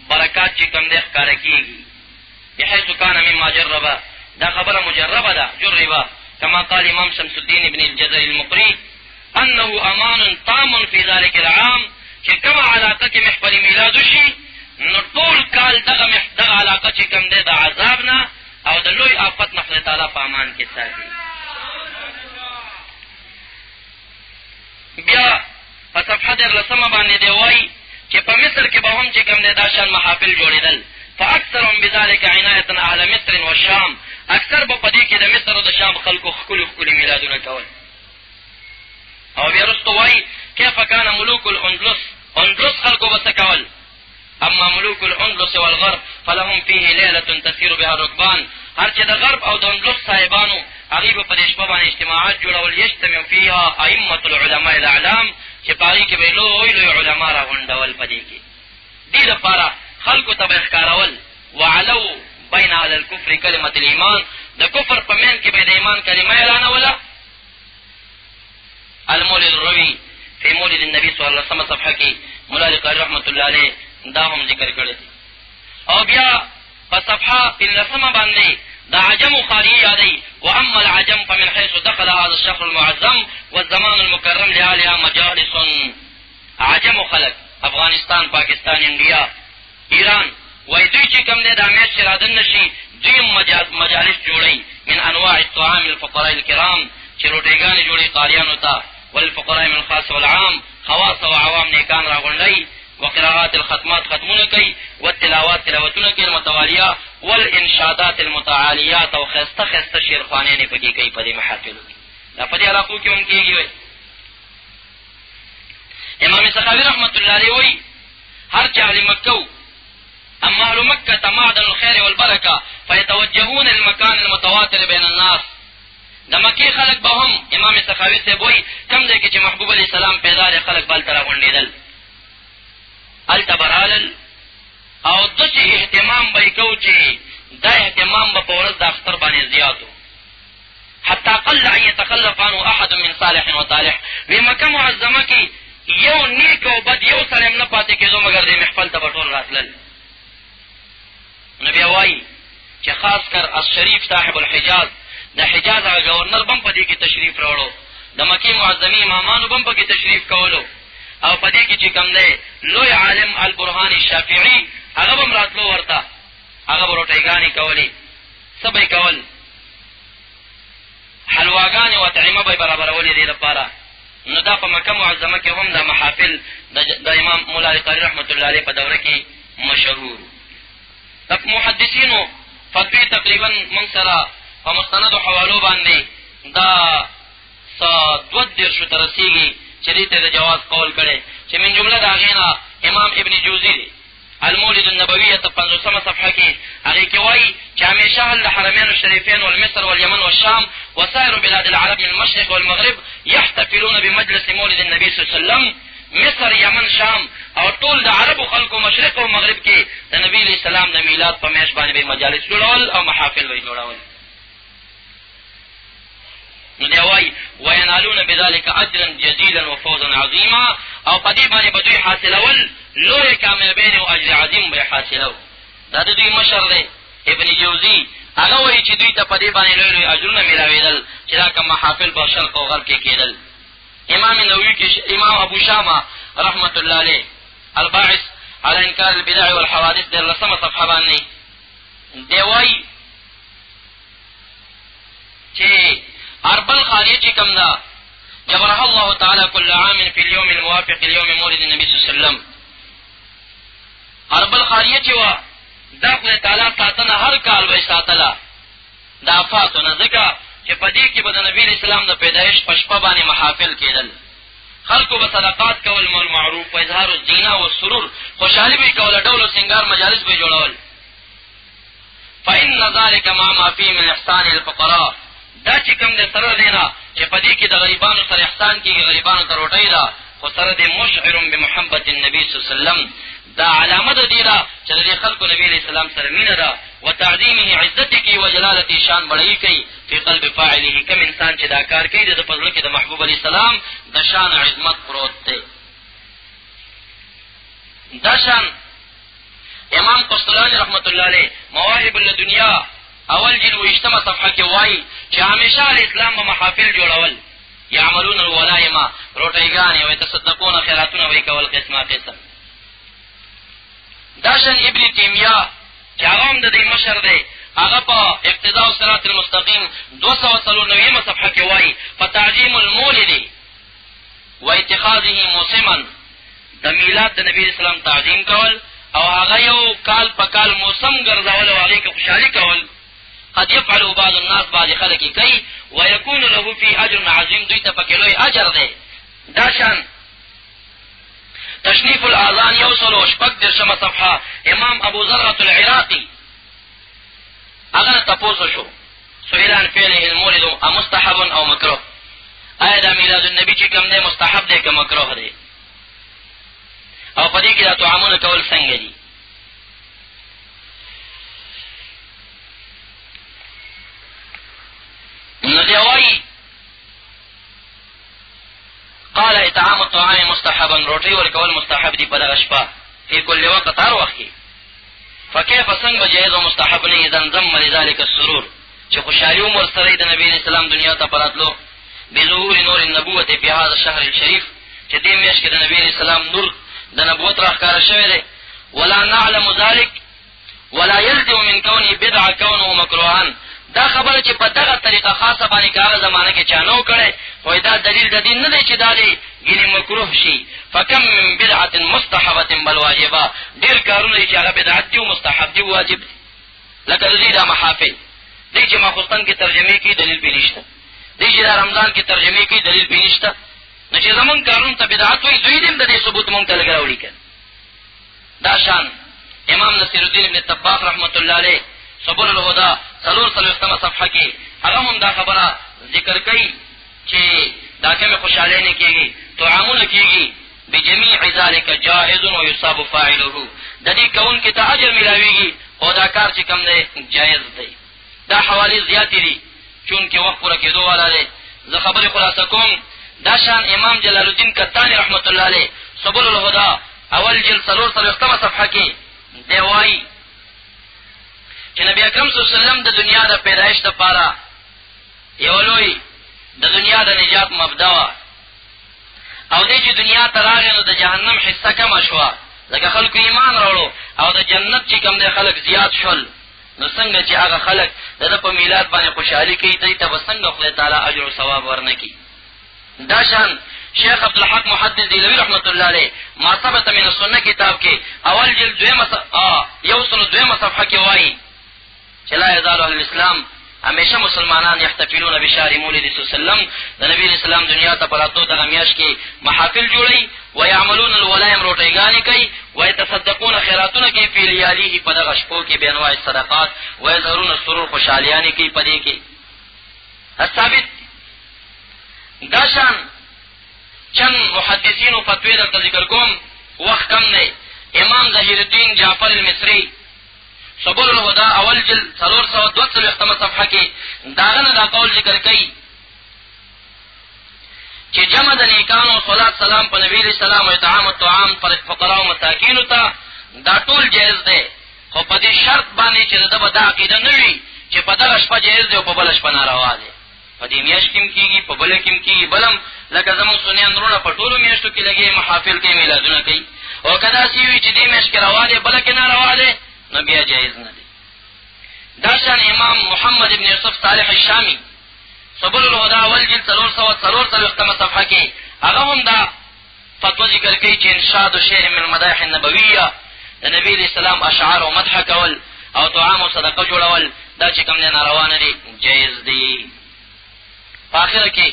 Speaker 4: برکات چې کوم دی ښکاره کېږي بحیث کان مما جربه دا خبره مجربه ده جربه كما قال امام شمس الدین ابن الجزري المقری انه امان تام فی ذلك العام چې کومه علاقه کې محفل میلاد وشي نو ټول کال دغه علاقه چې کوم دی د عذاب نه او د لوی آفت نه خدای تعالی په امان کې ساتي بیا په صفحه 13 باندې دی وایي چې په مصر کې به هم چې کوم دی دا شان محافل جوړېدل فاکثرهم بذلك عنایة اهل مصر والشام اکثر به په دې کې د مصر او د شام خلکو ښکلي میلادونه کول او بیا وروسته وایي کیف کان ملوک الاندلس خلکو به څه کول اما ملوک الاندلس والغرب فلهم فيه لیلة تسیر بها الرکبان هر چې د غرب او د اندلس صاحبانو هغوی به په دې شپه باندې اجتماعات جوړول یجتمع فیها ائمة العلماء الاعلام چې په هغې کې به یې لوی علما راغونډول په دې کې دې دپاره خلکو ته به ښکارول وعلو بین اهل الکفر کلمة الایمان د کفر په مین کې به د ایمان کلمه اعلانوله المولد الروی فی مولد النبی صلی الله علیه وسلم صفحه کې مولا قاری رحمت الله علیه دا هم ذکر کړی دی او بیا په صفحه 13 باندې دا عجم خاریه یادی واما العجم فمن حيث دخل هذا الشهر المعظم والزمان المكرم لآلها مجالس عجم خلق افغانستان پاکستان انډیا ایران وای دوی چې کوم دی دا میاشت چې رادن نشي دوی مجالس جوړوي من انواع الطعام الفقراء الکرام چې روټیګانې جوړي قاریانو ته والفقراء من الخاص والعام، خواص و عوام نیکان را غونډي، وقراءات الختمات ختمونه کوي، والتلاوات تلاوتونه کوي متوالیه، والانشادات المتعالیات او خسته خسته شعرخوانې پکې کوي په دې محافلو کې. دا په دې علاقو کې هم کېږي. وایي امام سخاوي رحمت الله علیه وایي هر چې اهل مکه اما اهل مکه معدن الخير والبرکه فيتوجهون المكان المتواتر بين الناس. د مکې خلک به هم امام سخاوي صاحب وایي کوم ځای کې چې محبوب علیه السلام پیدا دی خلک به هلته راغونډېدل، هلته به رالل او داسې اهتمام به یې کوو چې دا اهتمام به په ورځ د اختر باندې زیات و، حتی قل ان يتخلف عنه احد من صالح و طالح. وی مکه معظمه کې یو نیک او بد یو سړی هم نه پاتې کېدو مګر دې محفل ته به ټول راتلل. نو بیا وایي چې خاص کر الشریف صاحب الحجاز، د حجاز هغه گورنر بم په دې کې تشریف راوړو، د مکې معظمي امامانو بم په کې تشریف کولو، او په دې کې چې کوم دی لوی عالم البرهان الشافعي هغه به م راتلو ورته، هغه به روټیګانې کولې، څه به یې کول، حلواګانې و اطعمه به یې برابرولې دې لپاره. نو دا په مکه معظمه کې هم دا محافل د امام مولا علی قاري رحمت الله علیه په دوره کې مشهور. محدثینو فتوی تقریبا موږ سره په مستندو حوالو باندې دا 2 ته رسېږي چې دې ته د جواز قول کړی، چې من جمله د هغې نه امام ابن جوزي دی المولد النبویه 50 صفحه کې هغې کې وایي چې همیشه اهل الحرمین الشریفین والمصر واليمن والشام وسائر بلاد العرب من المشرق والمغرب يحتفلون بمجلس مولد النبي صلی الله علیه وسلم. مصر، یمن، شام او ټول د عربو خلکو مشرق او مغرب کې د نبي علیه السلام د میلاد په میاشت باندې به مجالس جوړول او محافل به یې جوړول. نو دی وایي وینالون بذلک اجرا جزیلا وفوزا عظیما، او په دې باندې به دوی حاصلول لویې کامیابۍ او اجر عظیم به یې حاصلو. دا د دوی مشر دی ابن جوزي، هغه وایي چې دوی ته په دې باندې لوی لوی اجرونه میلاوېدل چې دا کوم محافل په شرق او غرب کې کېدل. امام نووي کې امام ابو شامه رحمت الله علیه الباعث على انکار البدع والحوادث 13 صفحه باندې دی وایي چې اربل خاریه چې کوم ده جبرها الله تعالی كل عام في اليوم الموافق اليوم مولد النبي صلی الله عليه وسلم. اربل خاریه چې وه دا خدای تعالی ساتنه هر کال به یې ساتله د افاتو نه، ځکه چې په دې کې به د نبي علیه السلام د پیدایش په شپه باندې محافل کېدل، خلکو به صدقات کول، مول معروف و اظهار الزینه و سرور، خوشحالي به یې کوله، ډول و سنګار مجالس به یې جوړول. فإن ذلك مع ما فيه من احسان الفقراء، دا چې کوم د سره دی نه چې په دې کې د غریبانو سره احسان کېږي، غریبانو ته روټۍ ده، خو سره دی مشعر بمحبت النبي صلی الله علیه وسلم، دا علامه د دې ده چې د دې خلکو نبي علیه السلام سره مینه ده. وتعظیمه عزت کی و جلالت شان بڑی کوي فی قلب فاعله، کم انسان چې دا کار کوي د په زړه کې د محبوب علیه السلام د شان عظمت پروت دی. دا شان امام قسطلانی رحمت الله علیه مواهب اللدنیا اول جلد 20 صفحه کې وایي چې همیشه الاسلام به محافل جوړول، یعملون الولائم، روټیګانې، ویتصدقون، خیراتونه به یې کول قسمه قسم. دا شان ابن تیمیه چې هغه هم د دې مشر دی، هغه په اقتداء الصراط المستقیم 294 صفحه کې وایي فتعظیم المولد و اتخاذه موسما، د میلاد د نبی اسلام تعظیم کول او هغه یو کال په کال موسم ګرځول او هغې کې خوشحالي کول. قد يفعل بعض الناس، بعض خلک یې کوي، ویکون له فی اجر عظیم، دوی ته پکې لوی اجر دی. دا شان تشنیف الاذان 116 صفحه امام ابو زرعة العراقي هغه تپوسو شو سئل عن فعله المولد مستحب او مکروه، آیا دا میلاد النبی چې کوم دی مستحب دی که مکروه دی، او په دې کې دا طعامونه کول څنګه دي. نو دی وایي قال اطعام الطعام مستحبا، روټۍ ورکول مستحب دي په دغه شپه فی کل وقت، هر وخت کې. فکیف څنګه جایز او مستحب نه اذا انضم لذلك السرور، چې خوشحالي هم ورسره د نبي اسلام دنیا ته پراتلو بظهور نور النبوة فی هذا الشهر الشریف، چې دې میاشت کې د نبي اسلام نور د نبوت راښکاره شوی دی. ولا نعلم ذلك ولا يلزم من كونه بدعه كونه مکروها، دا خبره چې په دغه طریقه خاصه باندې که هغه زمانه کې چا نه و کړی خو دا دلیل د دین نه دی چې دا دی ګینې مکروه شي. فکم من بدعة مستحبة بل واجبه، ډېر کارونه دي چې هغه بدعت دي او مستحب دي او واجب دي. لکه د دې دا محافل دی چې ماخوستن کې ترجمې کې دلیل پې نشته، دی چې دا رمضان کې ترجمې کې دلیل پې نشته. نو چې زمونږ کارونه ته بدعت وایي دوی دې د دې ثبوت مونږ ته لږ راوړي که دا شان امام نصیر الدین ابن طباق رحمت الله علیه سبل الهدى 440 صفحه کې هغه هم دا خبره ذکر کوي چې دا کومه خوشاله نه کېږي طعامونه کېږي بجميع ذلك جائز ويصاب فاعله، د دې کون کې ته اجر ملاويږي او دا کار چې کوم دی جائز دی. دا حوالی زیاتې دي چون کې وخت پوره کېدو والا دی. زه خبرې خلاصه کوم. دا شان امام جلال الدین کتانی رحمت الله علیه سبل الهدى اول جلد 440 صفحه کې دی وایي چې نبی اکرم صلی الله علیه وسلم د دنیا د پیدایش لپاره یو لوی د دنیا د نجات مبدا وا او دې چې دنیا ته راغی نو د جهنم حصہ کم شوه، ځکه خلکو ایمان راوړو او د جنت چې کوم دی خلک زیات شول. نو څنګه چې هغه خلک د په میلاد باندې خوشحالي کوي دوی ته به څنګه خدای تعالی اجر او ثواب ورنکړي. دا شان شیخ عبدالحق محدث دیلوی رحمت الله علیه ما ثبت من السنه کتاب کې اول جلد 2 صفحه کې وایي چې لا یزال اهل الاسلام همیشه مسلمانان یحتفلون بشهر مولد صلی الله علیه وسلم، د نبی اسلام دنیا ته پراتو دغه میاشت کې محافل جوړي ويعملون الولائم روټیګانې کوي ويتصدقون خیراتونه کوي فی لیالیه په دغه شپو کې بانواع صدقات ويظهرون السرور خوشحالیانې کوي په دې کې. ثابت دا شان چند محدثین و فتوی در ذکر کوم وقت کم نه. امام ظهیر الدین جعفر المصری سبل الهدى اول جلد 442 صفحه کې داغه دا قول ذکر کوي چې جمع د نیکانو صلوات سلام په نبی اسلام او اطعام الطعام پر فقراء او مساکین ته دا ټول جایز دی، خو په دې شرط باندې چې دغه د عقیده نه وي چې په دغه شپه جایز دی او په بل شپه ناروا دی. په دې میاشت کې کېږي په بل کې کېږي بلم لکه زموږ سنی اندرونه په ټولو میاشتو کې لګي محافل کې میلادونه کوي او کدا سی وی چې دې میاشت کې روا دی بل کې ناروا دی نو بیا جایز نه دی. دا شان امام محمد ابن یوسف صالح الشامی سبل الهدى اول جلد 444 صفحه کې هغه هم دا فتوا ذکر کوي چې انشاد شعر من المدائح النبويه د نبی اسلام اشعار او مدح کول او طعام او صدقه جوړول دا چې کوم نه ناروا نه دي جایز دي. په اخر کې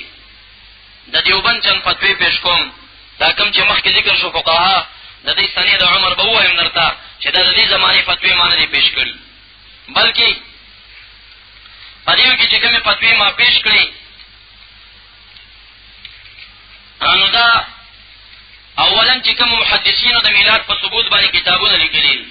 Speaker 4: د دیوبند چند فتوی پیش کوم دا کوم چې مخکې ذکر شو فقها د دې سنې د عمر به وایم نرتا چې د دې زمانه فتوی معنی پیش کړي، بلکې په دې کې چې کومه فتوی ما پیش کړي انو دا اولا چې کوم محدثینو د میلاد په ثبوت باندې کتابونه لیکلي.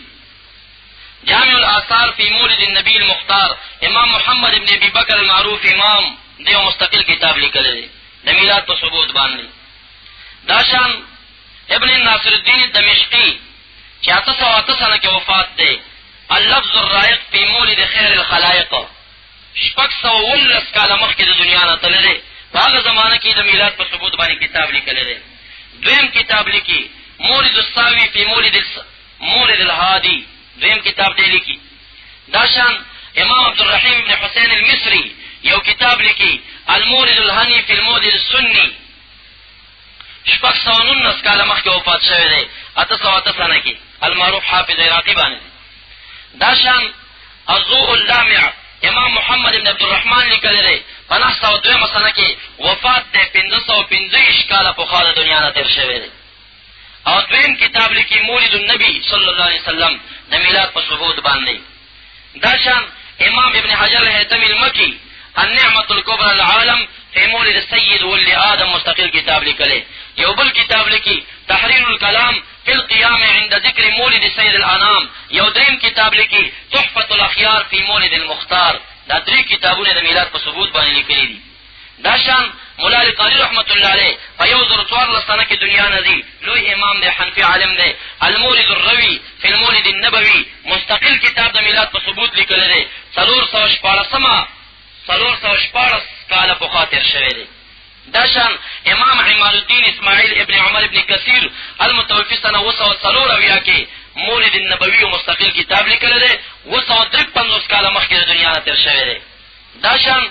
Speaker 4: جامع الاثار فی مولد النبی المختار امام محمد ابن ابي بکر المعروف امام دیو مستقل کتاب لیکلی دی د میلاد په ثبوت باندې. دا شان ابن ناصر الدین دمشقی چې 808 سنه کې وفات دی اللفظ الرائق فی مولد خیر الخلائق 619 کاله مخکې د دنیا نه تللی په هغه زمانه کې د میلاد په ثبوت باندې کتاب لیکلی دی. دویم کتاب لیکي مولد الساوی فی مولد الهادی دویم کتاب دی لیکي. دا شان امام عبدالرحیم ابن حسین المصری یو کتاب لیکي المولد الهنی فی المولد السنی 619 کاله مخکې وفات شوی دی 808 سنه کې المعروف حافظ عراقی باندې. دا شان الضوء اللامع امام محمد ابن عبدالرحمن لیکلی دی 902 سنه کې وفات دی 515 کاله پخوا د دنیا نه تیر شوی دی. او دویم کتاب لیکي مولد النبی صلی الله علیه وسلم د میلاد په ثبوت باندې. دا شان امام ابن حجر الهیثمی المکی النعمة الكبرى العالم في مولد السيد ولد آدم مستقل کتاب لیکلی. یو بل کتاب لیکي تحریر الكلام في القيام عند ذكر مولد سيد الانام. یو دریم کتاب لیکي تحفة الاخيار في مولد المختار. دا درې کتابونه د میلاد په ثبوت باندې لیکلي دي. دا شان مولا علی قاری رحمت الله علیه په 1414 سنه کې دنیا نه دی لوی امام دی حنفی عالم دی المولد الروی فی المولد النبوی مستقل کتاب د میلاد په ثبوت لیکلی دی 414 کاله په خاطر شوی دی. دا شان امام عماد الدین اسماعیل ابن عمر ابن کثیر المتوفی سنه 204 کې مولد النبوی مستقل کتاب لیکلی دی 253 کاله مخکې د دنیا نه تیر شوی دی. دا شان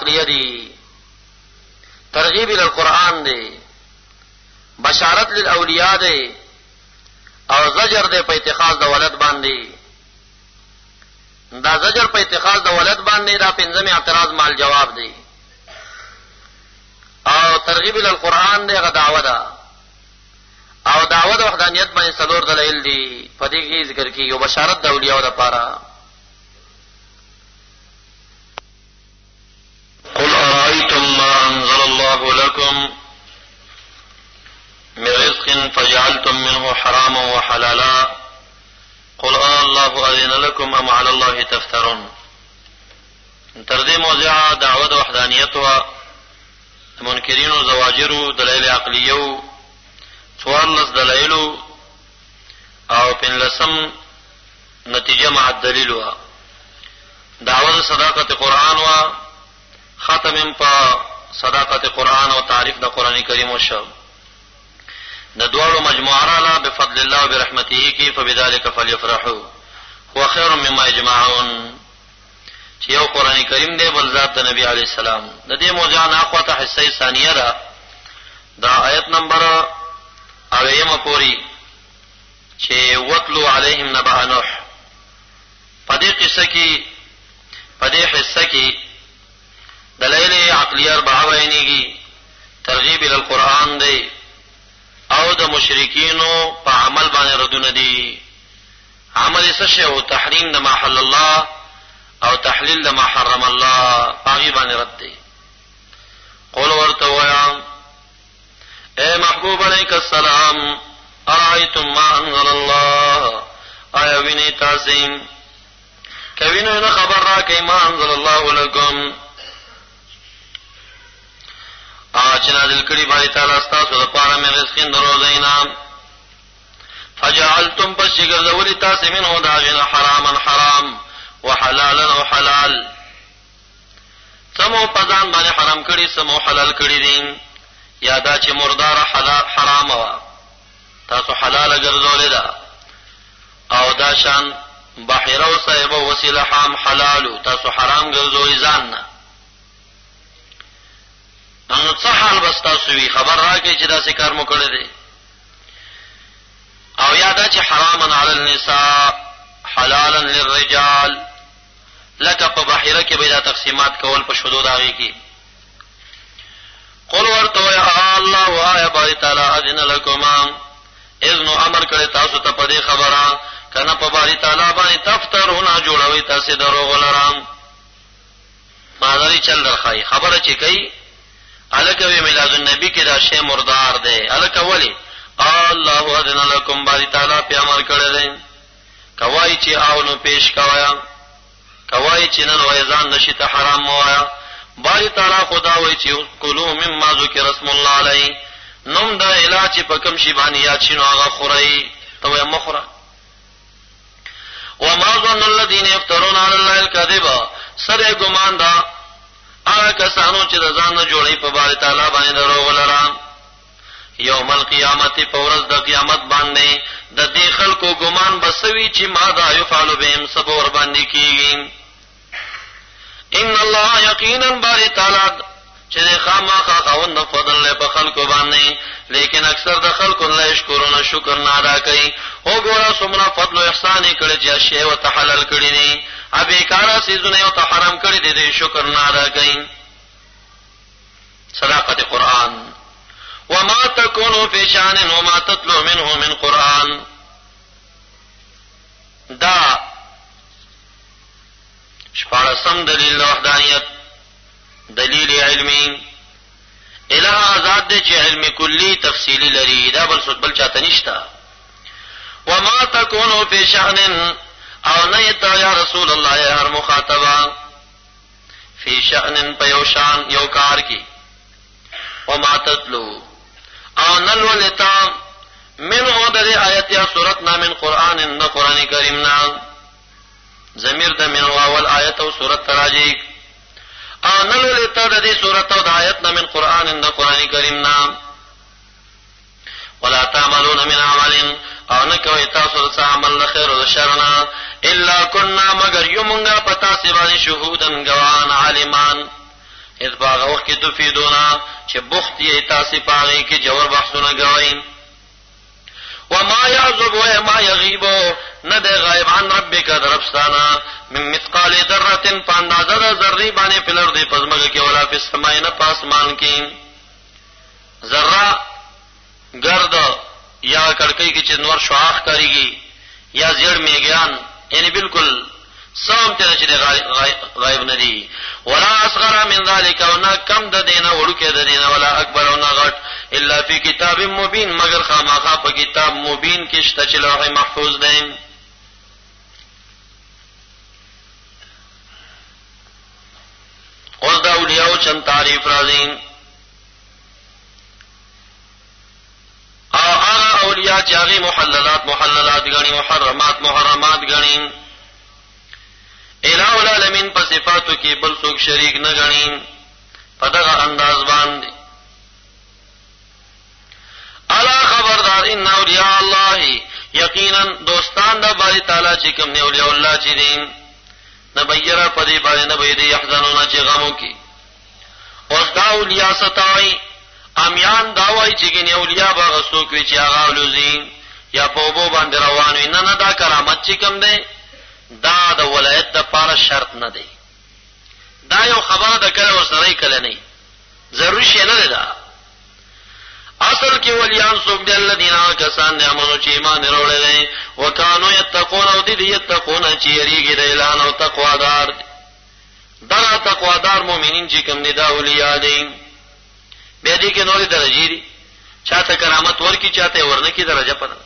Speaker 3: عقلیه دي، ترغیب القرآن دی، بشارت للاولیاء دی، او زجر دی په اتخاذ د ولد باندې. دا زجر په اتخاذ د ولد باندې دا پنځم اعتراض مال جواب دی، او ترغیب للقرآن دی هغه دعوه ده، او دعوه د وحدانیت باندې څلور دلایل دي په دې کې ذکر کیږي. بشارت د اولیاء لپاره قل أرأيتم ما أنزل الله لكم من رزق فجعلتم منه حراما وحلالا قل الله أذن لكم أم على الله تفترون. تر دې موضوع دعوه د وحدانیت او منکرین او زواجر دلایل عقلیه، څوارلس دلایل او پنځلسم نتیجه مع الدلیل وا. دعوه صداقت قرآن وا، ختم په صداقت قرآن او تعریف د قرآن کریم وشو. د دوړو مجموعه را بفضل الله وبرحمته کی فبذلك فليفرحوا هو خير مما يجمعون. چې یو قرآن کریم دی بل ذات د نبی علی السلام. د دې موضوع نه اخواته حصہ ثانیه ده، دا آیت نمبر 8 پوری چې وتلو علیهم نبأ نوح. په دې قصه کې په دې حصہ کې دلایل عقلیه 4 وینيږي، ترغیب ال القرآن دی، او د مشرکینو په عمل باندې ردونه دي. عمل څه شی او تحریم د ما حل الله او تحلیل د ما حرم الله باغی باندې رد دي. قول ورته وایا اے محبوب علیک السلام ارایتم ما انزل الله، آیا ویني تاسو کوینه نه خبر را کوي ما انزل الله لكم، چې نازل کړي باری تعالی تاسو لپاره مې رزق دروځینا فجعلتم بشجر ذولی تاسو منه داغنا حراما حرام وحلالا او حلال. سمو پزان باندې حرام کړي سمو حلال کړي دي، یادا چې مردار حلال حرام وا تاسو حلال ګرځولې ده، او دا شان بحیره او صایبه وسیله حام حلال تاسو حرام ګرځوي ځان نه. نو څه حال بس تاسو وی خبر راکې چې دا څه کار مو کړی دی. او یادا چې حراما علی النساء حلالا للرجال، لکه په بحیره کې به دا تقسیمات کول په شذوذ هغه کې. قل ورته یا الله آیا باری تعالی اذن لكما، اذن امر کړی تاسو ته په دې خبره کنه په باری تعالی باندې تفترون جوړوي تاسو دروغ لرام. مادری چل درخای خبره چې کوي الکه وی میلاد النبی کې دا شی مردار دی، الکه ولی الله اذن لكم باری تعالی په امر کړی دی. کوای چې اونو پیش کوایا، کوای چې نن وای ځان نشي ته حرام وایا. باری تعالی خدا وای چې کلوا مما ذکر اسم الله علی، نوم دا علاج په کوم شی باندې یاد شنو هغه خوري ته وای مخره. وما ظن الذين يفترون على الله الكذب، سره ګمان دا هغه کسانو چې د ځان نه جوړي په باری تعالی باندې دروغ لران. یوم القیامت په ورځ د قیامت باندې د دې خلکو ګمان بسوي چې ما دا یفعل بهم صبر باندې کیږي. ان الله یقینا باری تعالی چې خامخا خوند فضل له په خلکو باندې، لیکن اکثر د خلکو نه شکرونه شکر نه ادا کوي. او ګوره څومره فضل او احسان کړي چې شی او تحلل کړي دي، ابي کارا سيزونه او حرام کړي دي شکر نه ادا کوي. صداقت قرآن وما تكونوا في شأن وما تتلو منه من قرآن. دا شپارسم دلیل وحدانیت، دلیل علمی. الہ آزاد دے چې علم کلی تفصیلی لري، دا بل چاته نشتا. وما تكونوا في شأن، او نیتا یا رسول اللہ یا ہر مخاطبہ فی شأن پیو شان یو کار کی. وما تتلو او نلولتا منه در آیت یا صورت نا من قرآن دا قرآن کریم نا، ضمیر دا من اول آیت او صورت تراجی. او نلولتا دا دی صورت او دا آیت نا من قرآن دا قرآن کریم نا. ولا تعملون من عمل او نکوی تاسو دا عمل لخیر و دا شرنا الا کننا مگر یمونگا پتا سبانی شهودن گوان عالمان اذ باغ وقت کې تفیدونا چې بخت یې تاسو پاغي کې جوړ بحثونه کوي. وما يعزب وما يغيب ند غائب عن ربك دربستانا من مثقال ذره فاندازه ذره باندې په لور دی پزماګه کې ولا په سماینه پاسمان کې ذره گرد یا کڑکئی کی چنور شعاع کریږي یا زیړ میګیان یعنی بالکل سام ته چې غایب ندي. ولا اصغر من ذلك ونا کم د دینه وړوکې د دینه ولا اکبر او غټ الا فی کتاب مبین مگر خامخا په کتاب مبین کې شته چې لوح محفوظ دی. اوس دا اولیاء چند تعریف راځي. اولیاء چې هغه محللات غني محرمات غني الہ العالمین په صفاتو کې بل څوک شریک نه غني په دغه انداز باندې. الا خبردار ان اولیاء الله یقینا دوستان د باری تعالی چې کوم نه اولیاء الله چې دي نبیرا په دې باندې نه وي دي يحزنون چې غمو کې. اوس دا اولیاء ستای امیان داوای چې ګنې اولیاء باغ څوک وی چې هغه ولوزي یا په وبو باندې روان وي نه دا کرامت چې کوم دی دا د ولایت د پاره شرط نه دی. دا یو خبره د کله ورسره کله نه ضروري شي نه ده. اصل کې ولیان څوک دي الذين کسان دي امنو چې ایمان وروړي دي وکانو یتقون او دي یتقون چې یریږي د اعلان او تقوا دار. دا تقوا دار مؤمنین چې کوم دي دا اولیاء دي. به دې کې نورې درجې دي چاته کرامت ورکی چاته ورنکی درجه پنه.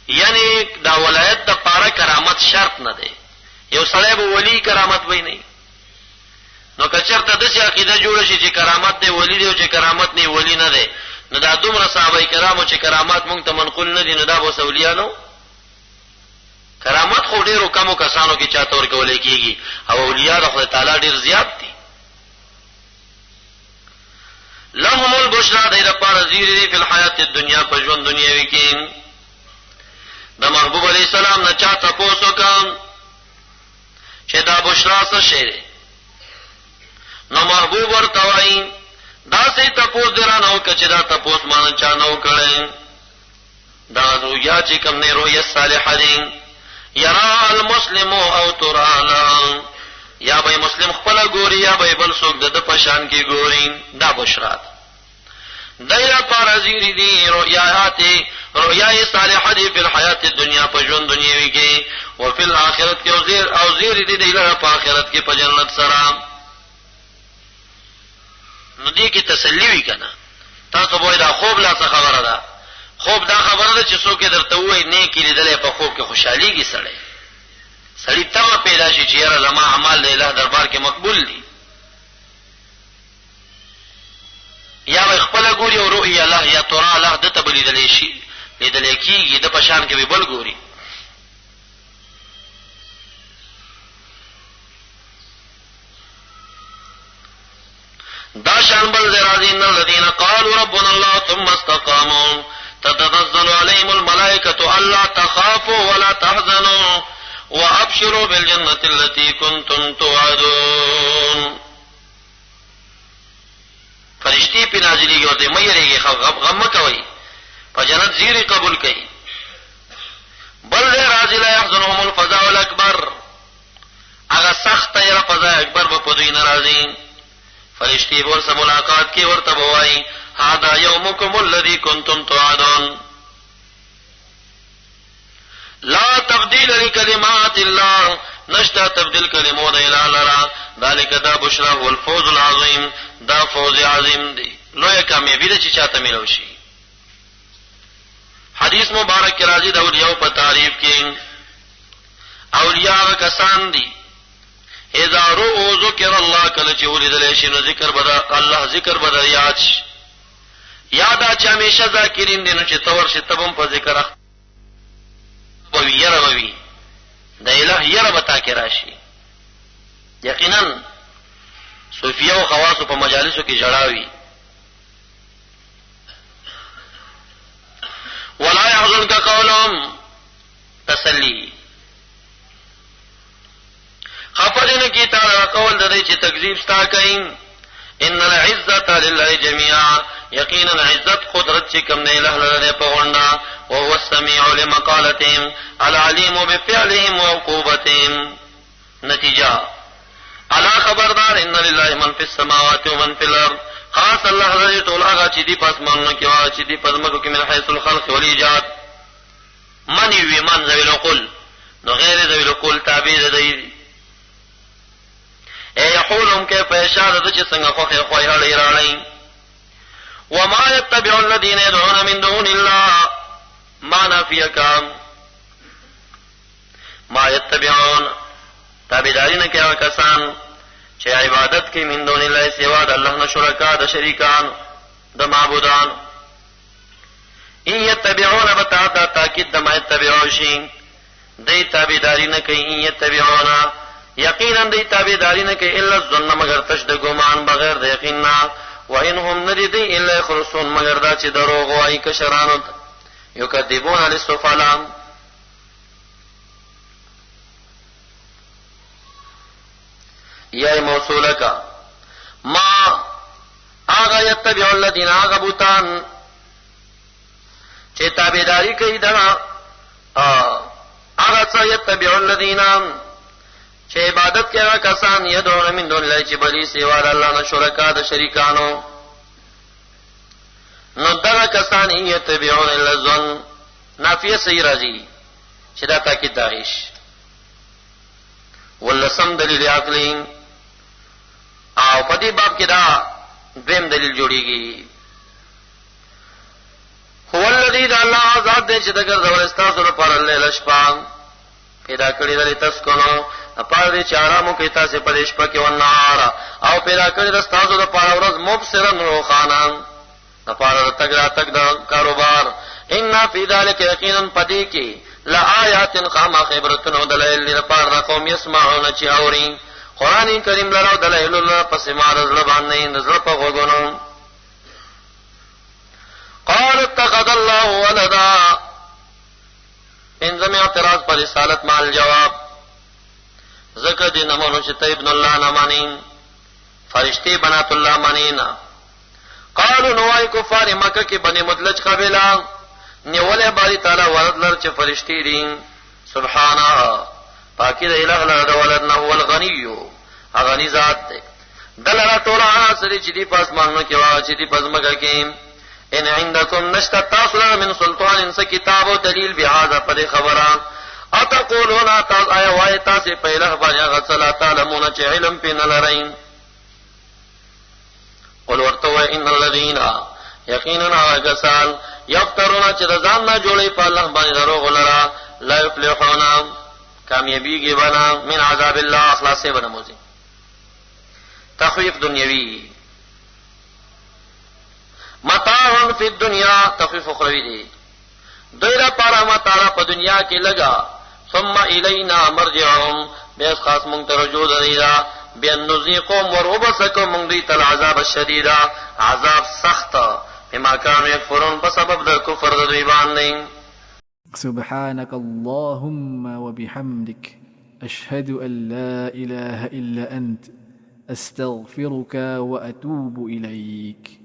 Speaker 3: یعنی دا ولایت د پاره کرامت شرط نه دی. یو سړی به ولی کرامت وای نه نو کچرته د څه عقیده جوړ شي چې کرامت دی ولی دی او چې کرامت نه ولی نه دی نو دا دومره صحابه کرامو چې کرامات مونږ ته منقول نه دي نو دا به اولیاء کرامت خو ډیرو کمو کسانو کې چاته ورکول کېږي او اولیاء د خدای تعالی ډیر زیات دي. لهم البشرى دې لپاره زیری دی په حیات الدنیا په ژوند دنیاوی کې. د محبوب علی السلام نه چاته پوسو کم چې دا بشرا څه شی نو محبوب ورته وایي دا سي تپوس درانه او کچې دا تپوس مان چا نو کړي. دا رؤیا چې کوم نه رؤیا صالحه دي یرا المسلم او ترانا یا به مسلم خپل ګوري یا به بل څوک د پشان کې ګوري. دا بشرات دایره پارازیری دی رؤیا صالحه دی په حیات دنیا په ژوند دنیوي کې او په آخرت کې او زیر دی دایره په آخرت کې په جنت سره. نو دې کې تسلی وی کنه تاسو به دا خوب لا څه خبره ده. خوب دا خبره ده چې څوک درته وایي نه کې لیدلې په خوب کې خوشحاليږي سړی تمه پیدا شي چې یاره زما اعمال د الله دربار کې مقبول دي. یا به خپل ګوري او رؤیا الله یا ترى الله د تبلیدل شي لیدل کېږي د پشان کې به بل ګوري. دا شان بل ذرازین الذين قالوا ربنا الله ثم استقاموا تتنزل عليهم الملائكة ألا تخافوا ولا تحزنوا وابشروا بالجنة التي كنتم توعدون. فرشتي په نازلېږي او دې مې ریږي غم کوي په جنت زیری قبول کوي. بل راځي لا يحزنهم الفزع الاكبر هغه سخت یې فزع اکبر په دوی ناراضي. فرشتي ورسره ملاقات کې ورته وایي هذا يومكم الذي كنتم توعدون. لا تبديل لكلمات الله نشتا تبديل كلمات الله لرا ذلك دا بشرى هو الفوز العظيم. دا فوز عظیم دی لوی کامیابی ده چې چاته ملو شي. حدیث مبارک کې راځي د اولیاء په تعریف کې اولیاء کسان دي اذا رؤوا ذکر الله کله چې ولیدل شي نو ذکر بدا الله ذکر بدا یاد شي. یاد چې همیشه ذاکرین دي نو چې تور شي تبم په ذکر اخ او یره د الہ یره بتا کې راشي. یقینا صوفیه او خواص په مجالسو کې جړاوي. ولا يحزنك قولهم تسلی خفدن کی تعالی قول د دې چې تکذیب ستا کوي ان العزة لله جميعا یقینا عزت قدرت چې کوم نه له لره په غونډه او هو السميع لمقالتهم العليم بفعلهم وعقوبتهم. نتیجه الا خبردار ان لله من في السماوات ومن في الارض خاص الله دې ټول هغه چې دی پاسمانونو کې او چې دی پزمکو کې من حيث الخلق والایجاد. من وی من ذوی العقول نو غیر ذوی العقول تابع دی اے یحولهم کیف یشاء د چې څنګه خوخه خوای هړی راړی. وما يتبع الذين يدعون من دون الله ما نافیکا ما يتبعون تابعداري نه کوي کسان چې عبادت کوي من دون الله سوا د الله نه شرکا د شریکان د معبودان. ان يتبعون بتا تاکید د ما يتبعون شي دای تابعداري نه کوي. ان يتبعون یقینا دای تابعداري نه کوي الا الظن مگر تش د ګمان بغیر د یقین نه. وانهم ندی الا يخرصون مگر دا چې دروغ وایي کشرانو یکذبون للسفلام. یا موصوله کا ما آغا یتبع الذین آغا بوتان چه تابعداری کوي دنا آغا چه یتبع الذین چه عبادت کیا کسان یدعون من دون الله چې بلی سوا د الله نه شرکا د شریکانو. نو دغه کسان یتبعون الا الظن نافیه صحیح راځي چې دا تاکید داعش ولسم دلیل عقلی او په دې باب کې دا دویم دلیل جوړیږي. هو الذی ذا الله ذات دې چې دغه ډول استاسو لپاره لیل شپه پیدا کړی دلې تاسو اپاره چې آرامو کې تاسو په شپه کې ونهار او پیدا کړی د تاسو لپاره ورځ مبصرن روخانان اپاره تک دا کاروبار. ان فی ذلک یقینا پدی کې لآیات خامخ عبرتون دلائل لپاره قوم یسمعون چې اوري قران کریم لرو دلائل الله پس مارز لبانې نظر په وګونو. قال اتخذ الله ولدا انزم اعتراض پر رسالت مال جواب ذکر دی نمونو چې ابن الله نمانین فرشتي بنات الله منینا. قالوا نوای کفار مکه کې بنی مدلج قبیله نیولې باری تعالی ولد لر چې فرشتي دي. سبحانه پاکی د الہ لره ولد نه هو الغنی اغنی ذات دی. دلته ټول عناصر چې دی پاسمانو کې واچ دي پزماګه کې. ان عندكم نشتا تاسو من سلطان انس کتاب او دلیل بهذا پر خبره اتقولون تاسو آیا وای تاسو په الہ باندې غسل تعلمون چې علم پین لرین. قل ورتو ان الذين یقینا غسل یفترون چې ځان نه جوړي په الله باندې دروغ لرا لا یفلحون کامیابیږي بنا من عذاب الله اخلاص بنا موزي. تخویف دنیوی متاع فی الدنیا تخفیف اخروی دی دوی را پارا متاع په دنیا کې لگا ثم الینا مرجعهم بیس خاص مونږ ته رجوع دیدا بین نذیقهم وربسکم مونږ دی تل عذاب الشدید عذاب سخت بما كانوا يكفرون بسبب د کفر د دوی باندې.
Speaker 5: سبحانك اللهم وبحمدك أشهد أن لا إله إلا أنت أستغفرك وأتوب إليك.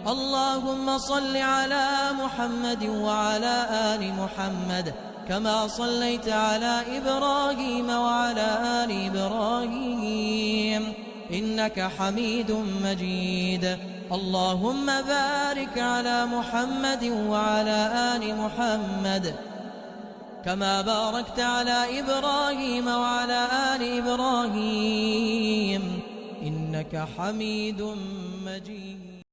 Speaker 1: اللهم صل على محمد وعلى آل محمد كما صليت على إبراهيم وعلى آل إبراهيم إنك حميد مجيد. اللهم بارك على محمد وعلى آل محمد كما باركت على إبراهيم وعلى آل إبراهيم إنك حميد مجيد.